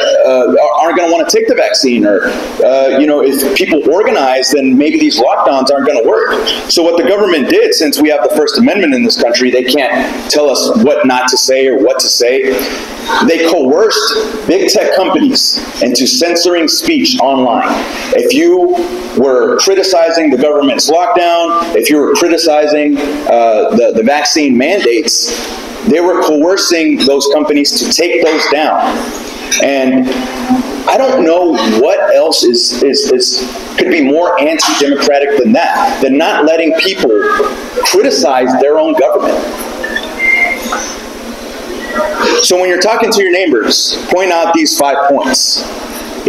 I: aren't going to want to take the vaccine, or if people organize, then maybe these lockdowns aren't going to work. So what the government did, since we have the First Amendment in this country, they can't tell us what not to say or what to say. They coerced big tech companies into censoring speech online. If you were criticizing the government's lockdown, if you were criticizing the vaccine mandates, they were coercing those companies to take those down. And I don't know what else could be more anti-democratic than that, than not letting people criticize their own government. So when you're talking to your neighbors, point out these 5 points.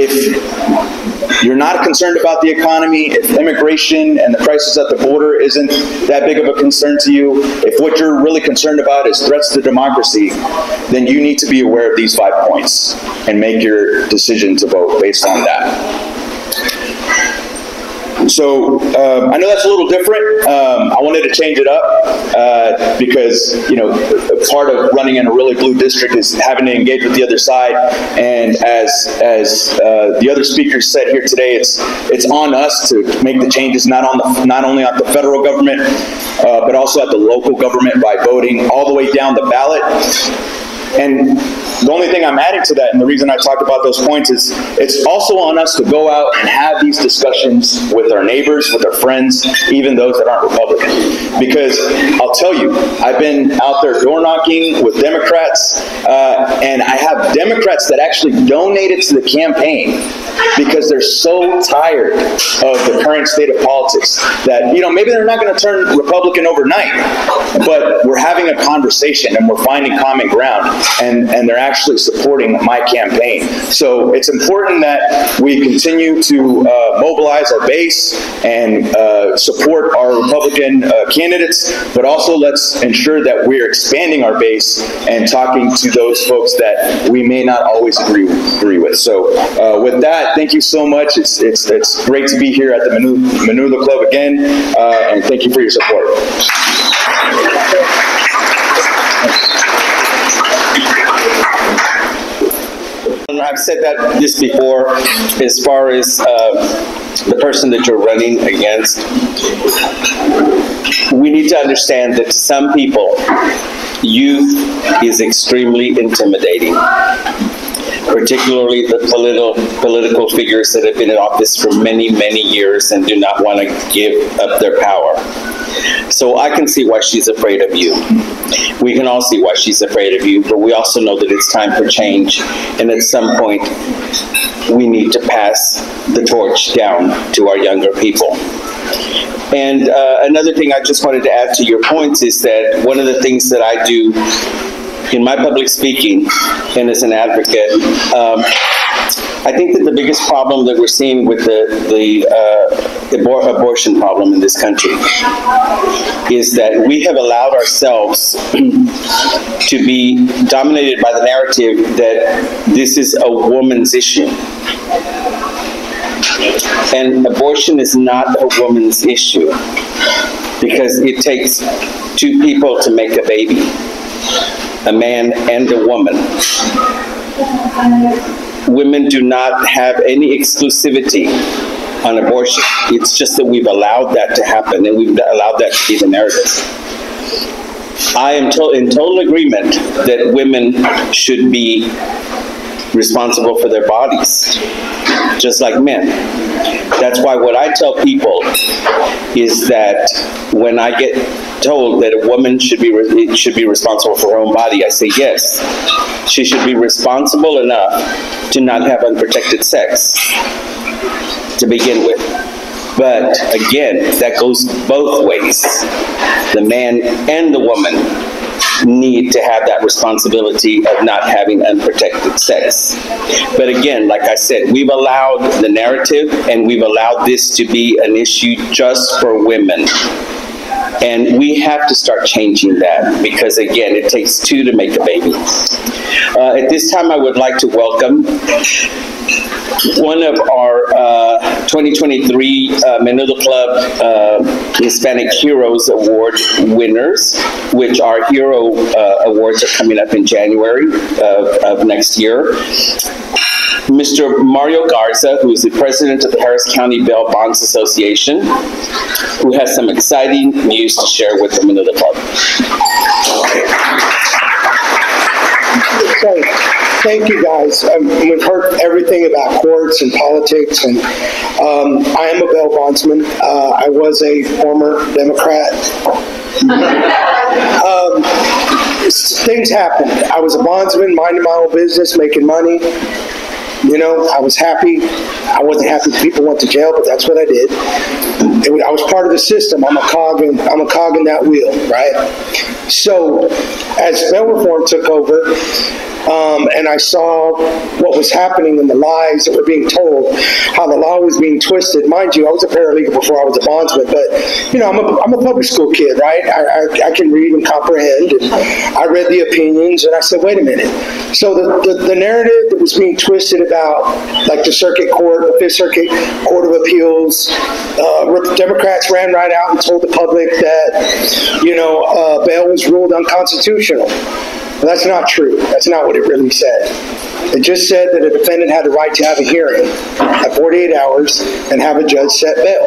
I: If you're not concerned about the economy, if immigration and the crisis at the border isn't that big of a concern to you, if what you're really concerned about is threats to democracy, then you need to be aware of these 5 points and make your decision to vote based on that. So I know that's a little different. I wanted to change it up because, part of running in a really blue district is having to engage with the other side. And as the other speakers said here today, it's on us to make the changes, not only on the federal government, but also at the local government by voting all the way down the ballot. And the only thing I'm adding to that, and the reason I talked about those points, is it's also on us to go out and have these discussions with our neighbors, with our friends, even those that aren't Republican. Because I'll tell you, I've been out there door knocking with Democrats, and I have Democrats that actually donated to the campaign because they're so tired of the current state of politics that, maybe they're not going to turn Republican overnight, but we're having a conversation and we're finding common ground. And they're actually supporting my campaign. So it's important that we continue to mobilize our base and support our Republican candidates, but also let's ensure that we're expanding our base and talking to those folks that we may not always agree with. So with that, thank you so much. It's great to be here at the Menudo Club again, and thank you for your support.
B: I've said this before, as far as the person that you're running against. We need to understand that to some people, youth is extremely intimidating, particularly the political figures that have been in office for many, many years and do not want to give up their power. So I can see why she's afraid of you. We can all see why she's afraid of you, but we also know that it's time for change. And at some point, we need to pass the torch down to our younger people. And another thing I just wanted to add to your points is that one of the things that I do in my public speaking and as an advocate, I think that the biggest problem that we're seeing with the abortion problem in this country is that we have allowed ourselves to be dominated by the narrative that this is a woman's issue. And abortion is not a woman's issue because it takes two people to make a baby, a man and a woman. Women do not have any exclusivity on abortion. It's just that we've allowed that to happen, and we've allowed that to be the narrative. I am in total agreement that women should be responsible for their bodies, just like men. That's why what I tell people is that when I get told that a woman should be responsible for her own body, I say yes. She should be responsible enough to not have unprotected sex to begin with. But again, that goes both ways. The man and the woman need to have that responsibility of not having unprotected sex. But again, like I said, we've allowed the narrative and we've allowed this to be an issue just for women. And we have to start changing that because, again, it takes two to make a baby. At this time, I would like to welcome one of our 2023 Menudo Club Hispanic Heroes Award winners, which our hero awards are coming up in January of next year. Mr. Mario Garza, who is the president of the Harris County Bail Bonds Association, who has some exciting news to share with the Menudo Club.
E: So, thank you guys. We've heard everything about courts and politics, and I am a bail bondsman. I was a former Democrat. Things happened. I was a bondsman, minding my own business, making money. You know, I was happy. I wasn't happy people went to jail, but that's what I did. I was part of the system. I'm a cog in that wheel, right? So as bail reform took over, and I saw what was happening and the lies that were being told, how the law was being twisted. Mind you, I was a paralegal before I was a bondsman, but you know, I'm a public school kid, right? I can read and comprehend, and I read the opinions, and I said, wait a minute. So the narrative that was being twisted about, like the Circuit Court, the Fifth Circuit Court of Appeals, Democrats ran right out and told the public that, you know, bail was ruled unconstitutional. Well, that's not true. That's not what it really said. It just said that a defendant had the right to have a hearing at 48 hours and have a judge set bail.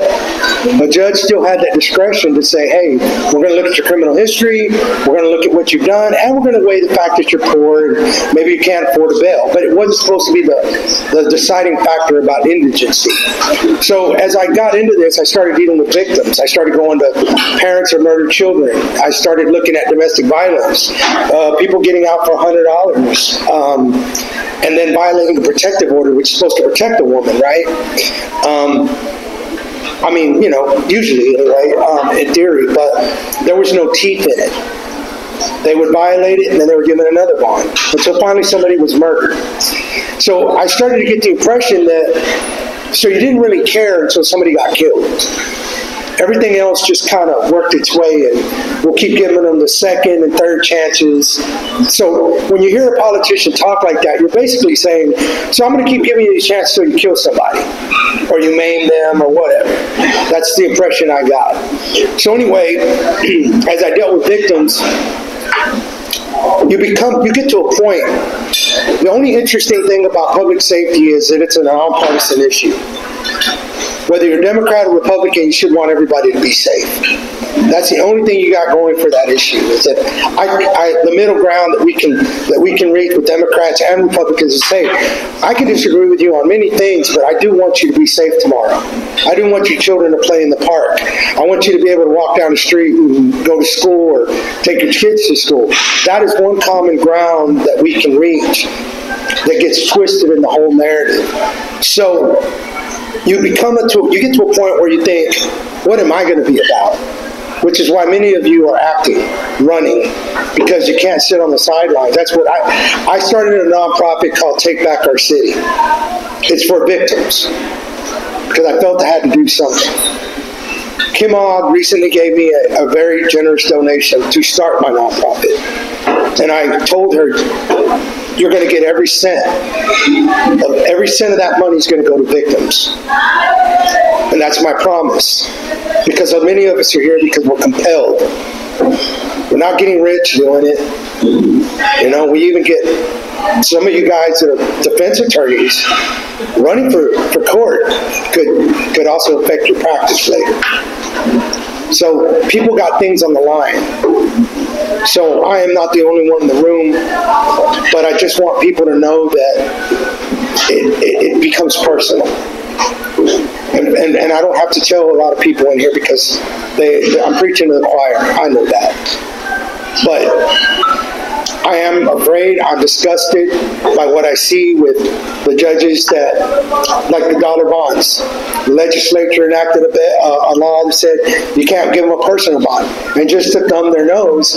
E: The judge still had that discretion to say, hey, we're going to look at your criminal history, we're going to look at what you've done, and we're going to weigh the fact that you're poor and maybe you can't afford a bail. But it wasn't supposed to be the deciding factor about indigency. So as I got into this, I started dealing with victims. I started going to parents of murdered children. I started looking at domestic violence, people getting out for $100. And then violating the protective order, which is supposed to protect a woman, right? I mean, you know, usually, right, in theory, but there was no teeth in it. They would violate it, and then they were given another bond, until finally somebody was murdered. So I started to get the impression that, so you didn't really care until somebody got killed. Everything else just kind of worked its way, and we'll keep giving them the second and third chances. So when you hear a politician talk like that, you're basically saying, so I'm going to keep giving you these chances till you kill somebody, or you maim them, or whatever. That's the impression I got. So anyway, as I dealt with victims, you get to a point, the only interesting thing about public safety is that it's a nonpartisan issue. Whether you're Democrat or Republican, you should want everybody to be safe. That's the only thing you got going for that issue. Is that the middle ground that we can reach with Democrats and Republicans is safe. I can disagree with you on many things, but I do want you to be safe tomorrow. I do want your children to play in the park. I want you to be able to walk down the street and go to school or take your kids to school. That is one common ground that we can reach that gets twisted in the whole narrative. So you get to a point where you think, what am I going to be about? Which is why many of you are acting, running, because you can't sit on the sidelines. That's what I started a nonprofit called Take Back Our City. It's for victims, because I felt I had to do something. Kim Ogg recently gave me a very generous donation to start my nonprofit. And I told her, you're going to get every cent. Every cent of that money is going to go to victims. And that's my promise. Because many of us are here because we're compelled. We're not getting rich doing it. You know, we even get some of you guys that are defense attorneys running for court could also affect your practice later. So people got things on the line. So I am not the only one in the room, but I just want people to know that it becomes personal. And I don't have to tell a lot of people in here because I'm preaching to the choir. I know that. But I am afraid, I'm disgusted by what I see with the judges that, like the dollar bonds. The legislature enacted a law that said you can't give them a personal bond, and just to thumb their nose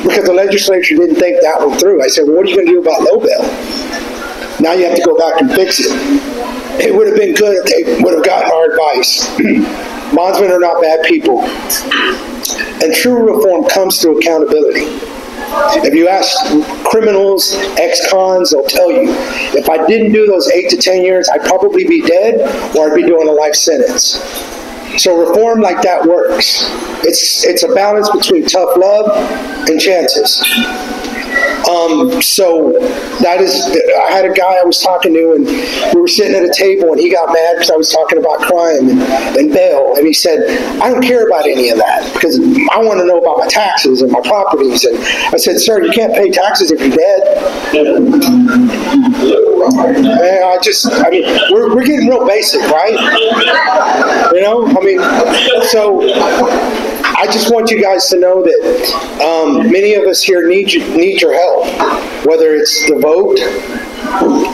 E: because the legislature didn't think that one through. I said, well, what are you going to do about low bail? Now you have to go back and fix it. It would have been good if they would have gotten our advice. Bondsmen are not bad people. And true reform comes through accountability. If you ask criminals, ex-cons, they'll tell you, if I didn't do those 8 to 10 years, I'd probably be dead or I'd be doing a life sentence. So reform like that works. It's a balance between tough love and chances. So that is, I had a guy I was talking to, and we were sitting at a table, and he got mad because I was talking about crime and bail, and he said, I don't care about any of that because I want to know about my taxes and my properties. And I said, sir, you can't pay taxes if you're dead. We're getting real basic, right? You know, so I just want you guys to know that many of us here need your help, whether it's the vote,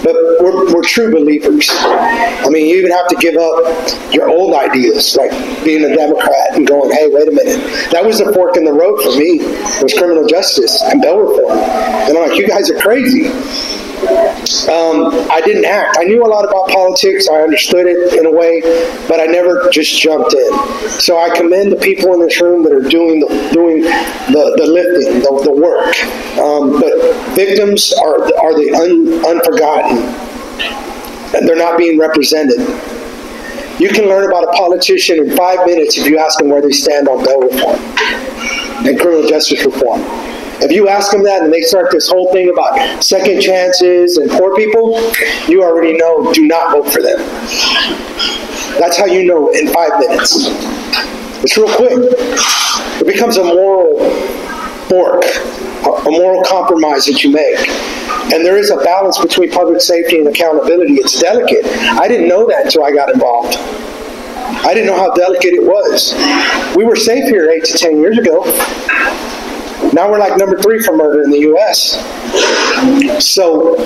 E: but we're true believers. You even have to give up your old ideas, like being a Democrat and going, hey, wait a minute. That was a fork in the road for me, was criminal justice and bail reform. And I'm like, you guys are crazy. I didn't act. I knew a lot about politics. I understood it in a way, but I never just jumped in. So I commend the people in this room that are doing the lifting, the work. But victims are the unforgotten, and they're not being represented. You can learn about a politician in 5 minutes if you ask them where they stand on bail reform and criminal justice reform. If you ask them that and they start this whole thing about second chances and poor people, you already know, do not vote for them. That's how you know in 5 minutes. It's real quick. It becomes a moral fork, a moral compromise that you make. And there is a balance between public safety and accountability. It's delicate. I didn't know that until I got involved. I didn't know how delicate it was. We were safe here 8 to 10 years ago. Now we're like number 3 for murder in the U.S. So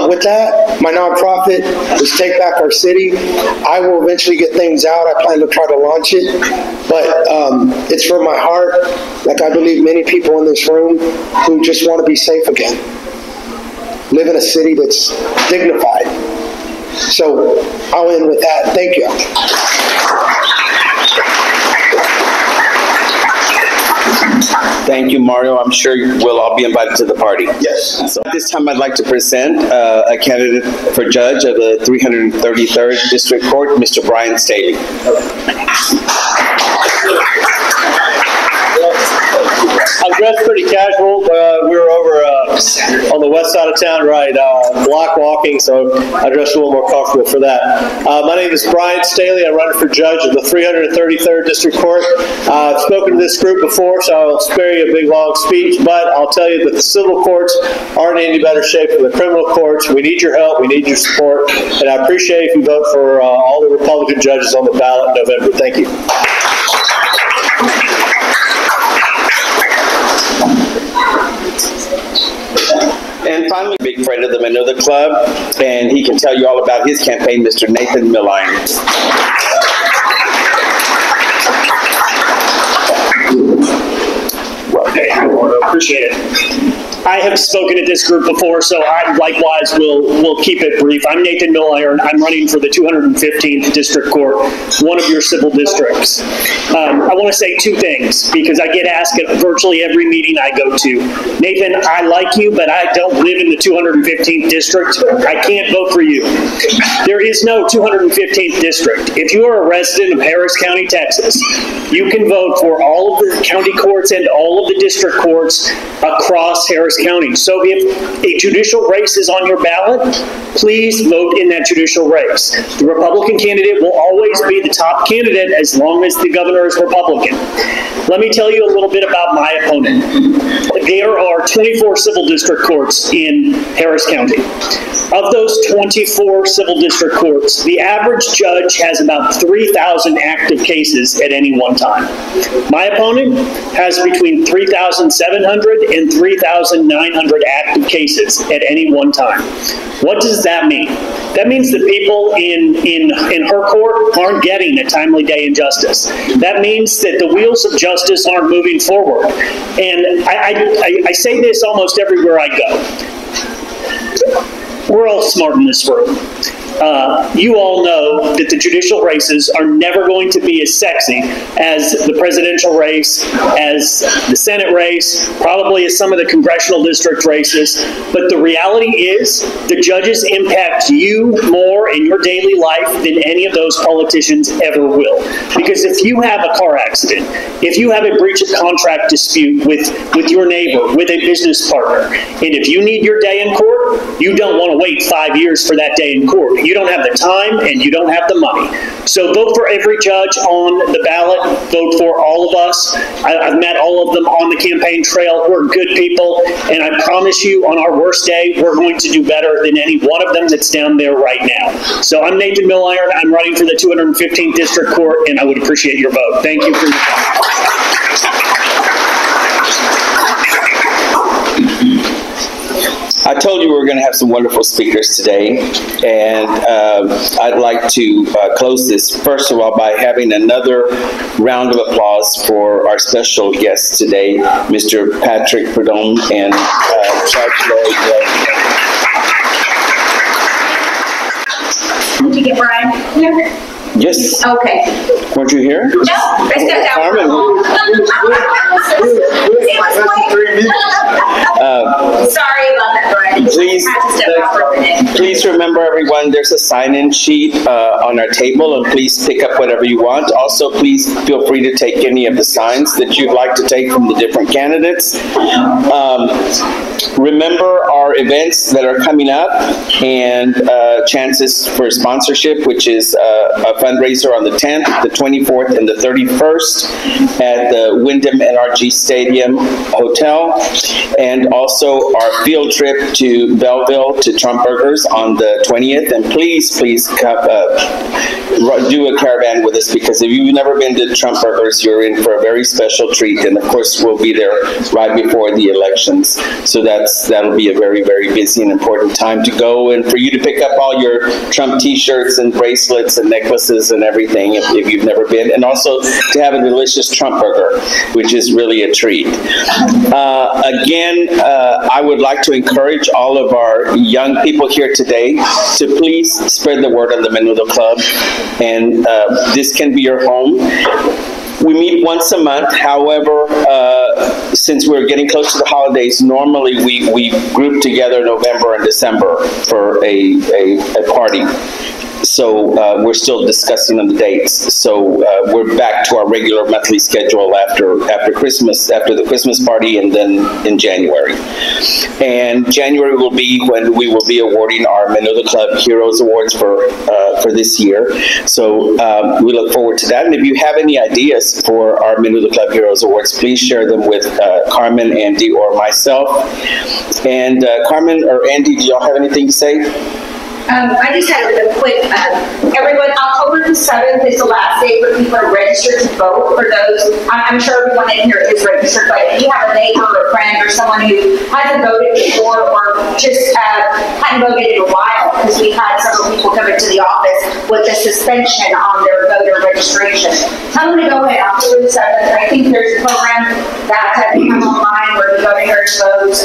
E: with that, my nonprofit is Take Back Our City. I will eventually get things out. I plan to try to launch it. But it's from my heart, like I believe many people in this room who just want to be safe again. Live in a city that's dignified. So I'll end with that. Thank you.
B: Thank you, Mario. I'm sure we'll all be invited to the party.
E: Yes.
B: So at this time, I'd like to present a candidate for judge of the 333rd District Court, Mr. Brian Staley.
J: I'm dressed pretty casual. We were over on the west side of town, right, block walking, so I dressed a little more comfortable for that. My name is Brian Staley. I'm running for judge of the 333rd District Court. I've spoken to this group before, so I'll spare you a big, long speech, but I'll tell you that the civil courts aren't in any better shape than the criminal courts. We need your help. We need your support, and I appreciate if you vote for all the Republican judges on the ballot in November. Thank you.
B: And finally, big friend of the Menudo Club, and he can tell you all about his campaign, Mr. Nathan Milliron.
J: I appreciate it. I have spoken at this group before, so I likewise will keep it brief. I'm Nathan Milliron. I'm running for the 215th District Court, one of your civil districts. I want to say 2 things, because I get asked at virtually every meeting I go to. Nathan, I like you, but I don't live in the 215th District. I can't vote for you. There is no 215th District. If you are a resident of Harris County, Texas, you can vote for all of the county courts and all of the district courts across Harris County. So if a judicial race is on your ballot, please vote in that judicial race. The Republican candidate will always be the top candidate as long as the governor is Republican. Let me tell you a little bit about my opponent. There are 24 civil district courts in Harris County. Of those 24 civil district courts, the average judge has about 3,000 active cases at any one time. My opponent has between 3,700 and 3,900 active cases at any one time. What does that mean? That means that people in her court aren't getting a timely day in justice. That means that the wheels of justice aren't moving forward. And I say this almost everywhere I go. We're all smart in this room. you all know that the judicial races are never going to be as sexy as the presidential race, as the Senate race, probably as some of the congressional district races. But the reality is the judges impact you more in your daily life than any of those politicians ever will. Because if you have a car accident, if you have a breach of contract dispute with your neighbor, with a business partner, and if you need your day in court, you don't want to wait 5 years for that day in court. You don't have the time and you don't have the money. So vote for every judge on the ballot. Vote for all of us. I've met all of them on the campaign trail. We're good people, and I promise you on our worst day, we're going to do better than any one of them that's down there right now. So I'm Nathan Milliron. I'm running for the 215th District Court, and I would appreciate your vote. Thank you for your time.
B: I told you we were going to have some wonderful speakers today, and I'd like to close this, first of all, by having another round of applause for our special guest today, Mr. Patrick Prudhomme and Judge Lloyd.
F: Did you get Brian here?
B: Yes.
F: Okay.
B: Weren't you here?
F: No, I stepped out.
B: Carmen.
F: Sorry about that, Brian.
B: Please,
F: I had to step out for a minute.
B: please remember, everyone, there's a sign-in sheet on our table, and please pick up whatever you want. Also, please feel free to take any of the signs that you'd like to take from the different candidates. Remember our events that are coming up and chances for sponsorship, which is a fundraiser on the 10th, the 24th, and the 31st at the Wyndham NRG Stadium Hotel, and also our field trip to Belleville to Trump Burgers on the 20th. And please come, do a caravan with us, because if you've never been to Trump Burgers, you're in for a very special treat. And of course, we'll be there right before the elections, so that'll be a very, very busy and important time to go, and for you to pick up all your Trump t-shirts and bracelets and necklaces and everything if you've never been, and also to have a delicious Trump burger, which is really a treat. Again, I would like to encourage all of our young people here today to please spread the word on the Menudo Club, and this can be your home. We meet once a month. However, since we're getting close to the holidays, normally we group together November and December for a party. So we're still discussing on the dates. So we're back to our regular monthly schedule after Christmas, after the Christmas party, and then in January. And January will be when we will be awarding our Menudo Club Heroes Awards for this year. So we look forward to that. And if you have any ideas for our Menudo Club Heroes Awards, please share them with Carmen, Andy, or myself. And Carmen or Andy, do y'all have anything to say?
F: I just had a quick, everyone, October the 7th is the last day for people to register to vote. For those, I'm sure everyone in here is registered, but if you have a neighbor or a friend or someone who hasn't voted before or just hadn't voted in a while, because we've had several people come into the office with a suspension on their voter registration, tell them to go ahead October the 7th. I think there's a program that has become online where you go to your votes,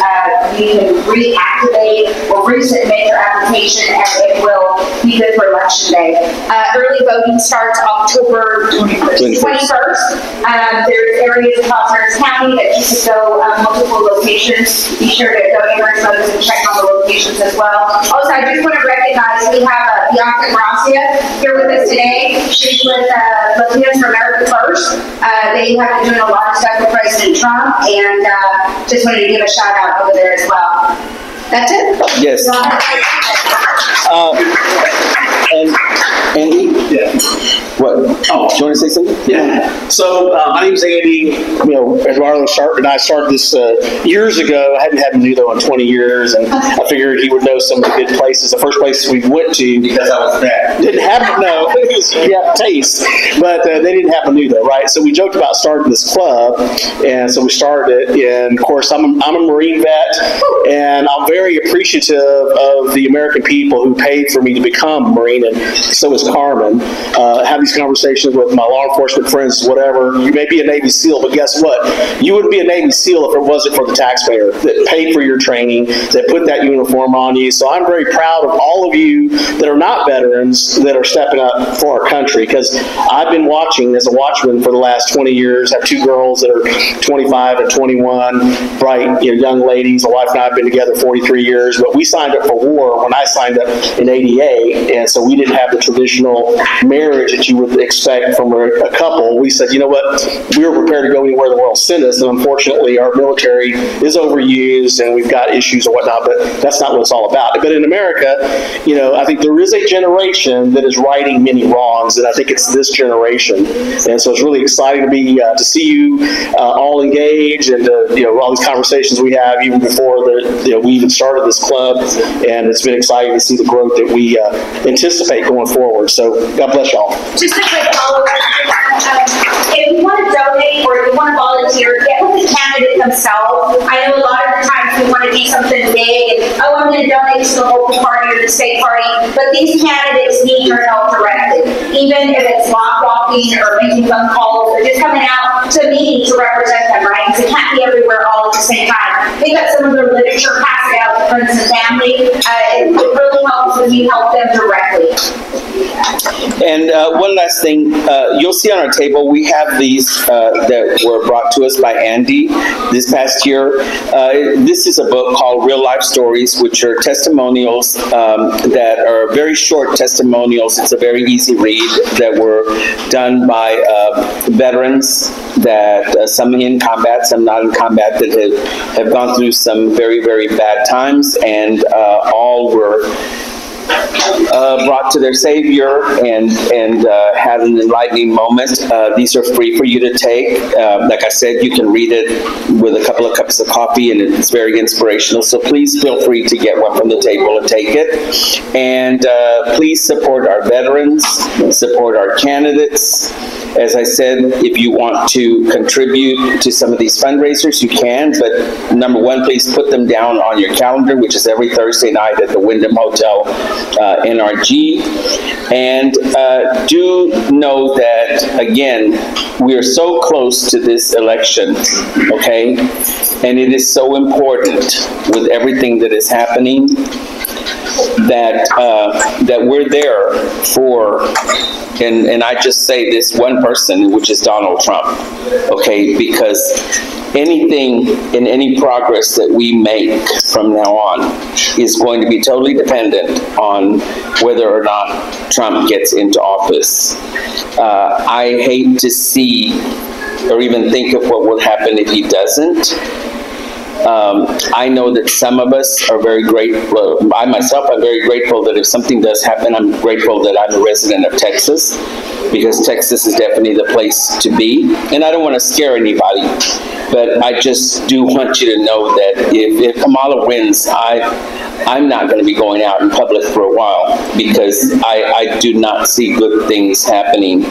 F: you can reactivate or resubmit your application, and it will be good for election day. Early voting starts October 21st. There's areas across Harris County that you could go multiple locations. Be sure to go to Harris Votes and check on the locations as well. Also, I just want to recognize we have Bianca Gracia here with us today. She's with Latinos for America First. They have been doing a lot of stuff with President Trump, and just wanted to give a shout out over there as well. That's it?
B: Yes. And Andy?
K: Yeah.
B: What? Oh, do you want to say something?
K: Yeah. So my name's Andy. Eduardo and I started this years ago. I hadn't had Menudo in 20 years, and I figured he would know some of the good places. The first place we went to, because I was there, didn't have you have taste, but they didn't have Menudo, right? So we joked about starting this club, and so we started it. And of course, I'm a Marine vet, and I'm very very appreciative of the American people who paid for me to become a Marine, and so is Carmen. Have these conversations with my law enforcement friends, whatever. You may be a Navy SEAL, but guess what? You wouldn't be a Navy SEAL if it wasn't for the taxpayer that paid for your training, that put that uniform on you. So I'm very proud of all of you that are not veterans that are stepping up for our country, because I've been watching as a watchman for the last 20 years. I have two girls that are 25 and 21, bright, young ladies. My wife and I have been together 43 years, but we signed up for war when I signed up in '88, and so we didn't have the traditional marriage that you would expect from a couple. We said, you know what, we were prepared to go anywhere the world sent us, and unfortunately our military is overused and we've got issues and whatnot, but that's not what it's all about. But in America, I think there is a generation that is righting many wrongs, and I think it's this generation. And so it's really exciting to see you all engaged, and all these conversations we have even before we even started this club, and it's been exciting to see the growth that we anticipate going forward. So God bless y'all.
F: Just a quick follow-up. If you want to donate or if you want to volunteer, get with the candidate themselves. I know a lot of the times we want to do something big and, I'm going to donate to the local party or the state party, but these candidates need your help directly. Even if it's block walking or making phone calls or just coming out to me to represent them, right? Because it can't be everywhere all at the same time. Pick up some of their literature, pass it out to friends and family. It really helps when you help them directly.
B: And one last thing, you'll see on our table, we have these that were brought to us by Andy this past year. This is a book called Real Life Stories, which are testimonials that are very short testimonials. It's a very easy read that were done by veterans, that some in combat, some not in combat, that have gone through some very, very bad times, and all were brought to their Savior and had an enlightening moment. These are free for you to take. Like I said, you can read it with a couple of cups of coffee, and it's very inspirational. So please feel free to get one from the table and take it. And please support our veterans, support our candidates. As I said, if you want to contribute to some of these fundraisers, you can, but number one, please put them down on your calendar, which is every Thursday night at the Wyndham Hotel NRG. And do know that, again, we are so close to this election, okay? And it is so important with everything that is happening that we're there for, and I just say this one person, which is Donald Trump, okay? Because anything in any progress that we make from now on is going to be totally dependent on whether or not Trump gets into office. I hate to see or even think of what would happen if he doesn't. I know that some of us are very grateful. I myself am very grateful that if something does happen, I'm grateful that I'm a resident of Texas, because Texas is definitely the place to be. And I don't want to scare anybody, but I just do want you to know that if Kamala wins, I'm not going to be going out in public for a while, because I do not see good things happening.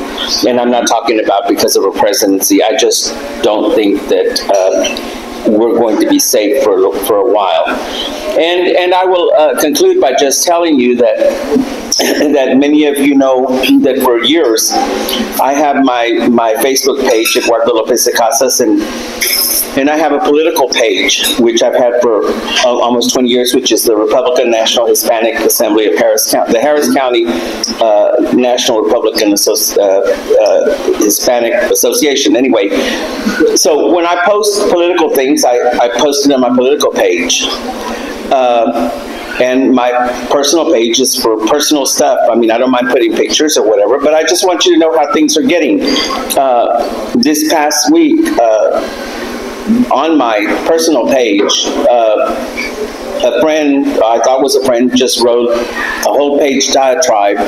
B: And I'm not talking about because of a presidency. I just don't think that we're going to be safe for a while. And I will conclude by just telling you that many of you know that for years I have my Facebook page, Eduardo Lopez de Casas, and I have a political page, which I've had for almost 20 years, which is the Republican National Hispanic Assembly of Harris County, the Harris County National Republican Hispanic Association. Anyway, so when I post political things, I post it on my political page. And my personal page is for personal stuff. I mean, I don't mind putting pictures or whatever, but I just want you to know how things are getting. This past week, on my personal page, a friend, I thought was a friend, just wrote a whole page diatribe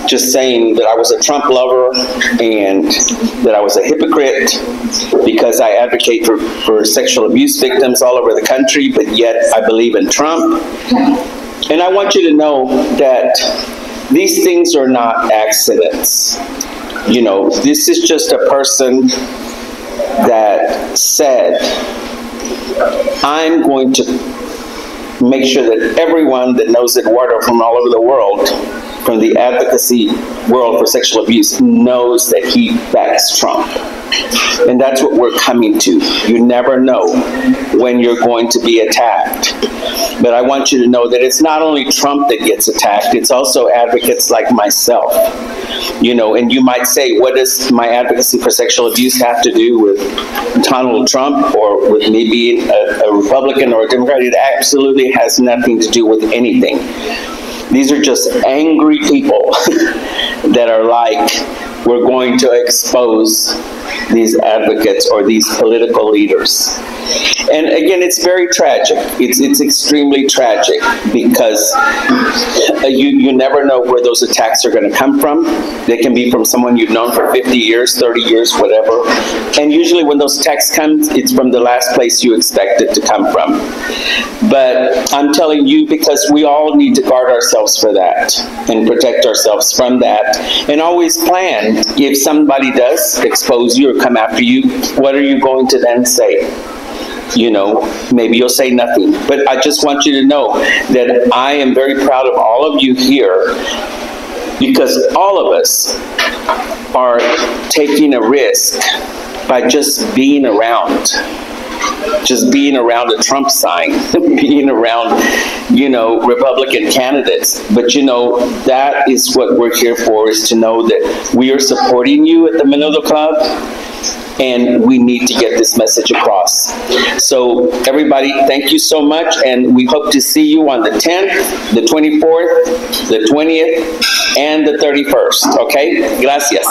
B: just saying that I was a Trump lover and that I was a hypocrite because I advocate for sexual abuse victims all over the country, but yet I believe in Trump. And I want you to know that these things are not accidents. You know, this is just a person that said, I'm going to make sure that everyone that knows Eduardo from all over the world, from the advocacy world for sexual abuse, knows that he backs Trump. And that's what we're coming to. You never know when you're going to be attacked. But I want you to know that it's not only Trump that gets attacked, it's also advocates like myself. You know, and you might say, what does my advocacy for sexual abuse have to do with Donald Trump or with me being a Republican or a Democrat? It absolutely has nothing to do with anything. These are just angry people that are like, we're going to expose these advocates or these political leaders. And again, it's very tragic. It's extremely tragic because you never know where those attacks are going to come from. They can be from someone you've known for 50 years, 30 years, whatever. And usually when those attacks come, it's from the last place you expect it to come from. But I'm telling you, because we all need to guard ourselves for that and protect ourselves from that, and always plan. If somebody does expose you or come after you, what are you going to then say? You know, maybe you'll say nothing. But I just want you to know that I am very proud of all of you here, because all of us are taking a risk by just being around. Just being around a Trump sign, being around, you know, Republican candidates. But, you know, that is what we're here for, is to know that we are supporting you at the Menudo Club, and we need to get this message across. So, everybody, thank you so much, and we hope to see you on the 10th, the 24th, the 20th, and the 31st, okay? Gracias.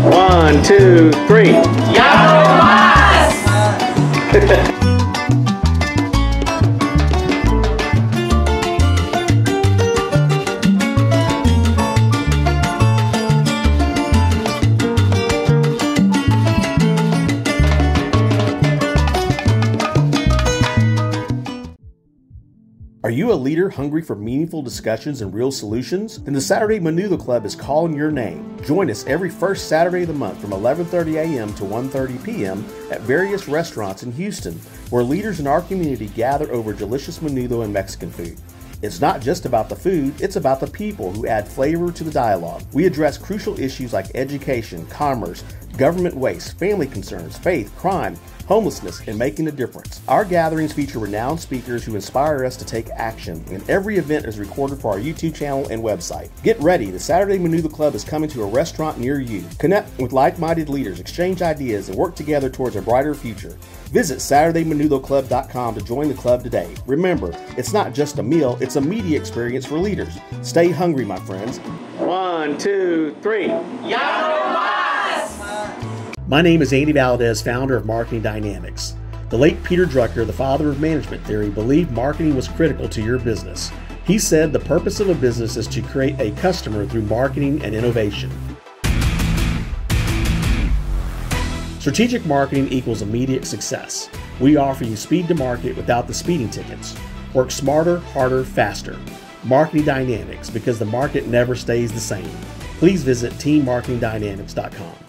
K: 1, 2, 3.
L: ¡Ya no más!
M: Are you a leader hungry for meaningful discussions and real solutions? Then the Saturday Menudo Club is calling your name. Join us every first Saturday of the month from 11:30 a.m. to 1:30 p.m. at various restaurants in Houston, where leaders in our community gather over delicious menudo and Mexican food. It's not just about the food, it's about the people who add flavor to the dialogue. We address crucial issues like education, commerce, government waste, family concerns, faith, crime, homelessness, and making a difference. Our gatherings feature renowned speakers who inspire us to take action, and every event is recorded for our YouTube channel and website. Get ready, the Saturday Menudo Club is coming to a restaurant near you. Connect with like-minded leaders, exchange ideas, and work together towards a brighter future. Visit SaturdayMenudoClub.com to join the club today. Remember, it's not just a meal, it's a media experience for leaders. Stay hungry, my friends.
K: 1, 2, 3.
L: ¡Ya no más!
M: My name is Andy Valdez, founder of Marketing Dynamics. The late Peter Drucker, the father of management theory, believed marketing was critical to your business. He said the purpose of a business is to create a customer through marketing and innovation. Strategic marketing equals immediate success. We offer you speed to market without the speeding tickets. Work smarter, harder, faster. Marketing Dynamics, because the market never stays the same. Please visit teammarketingdynamics.com.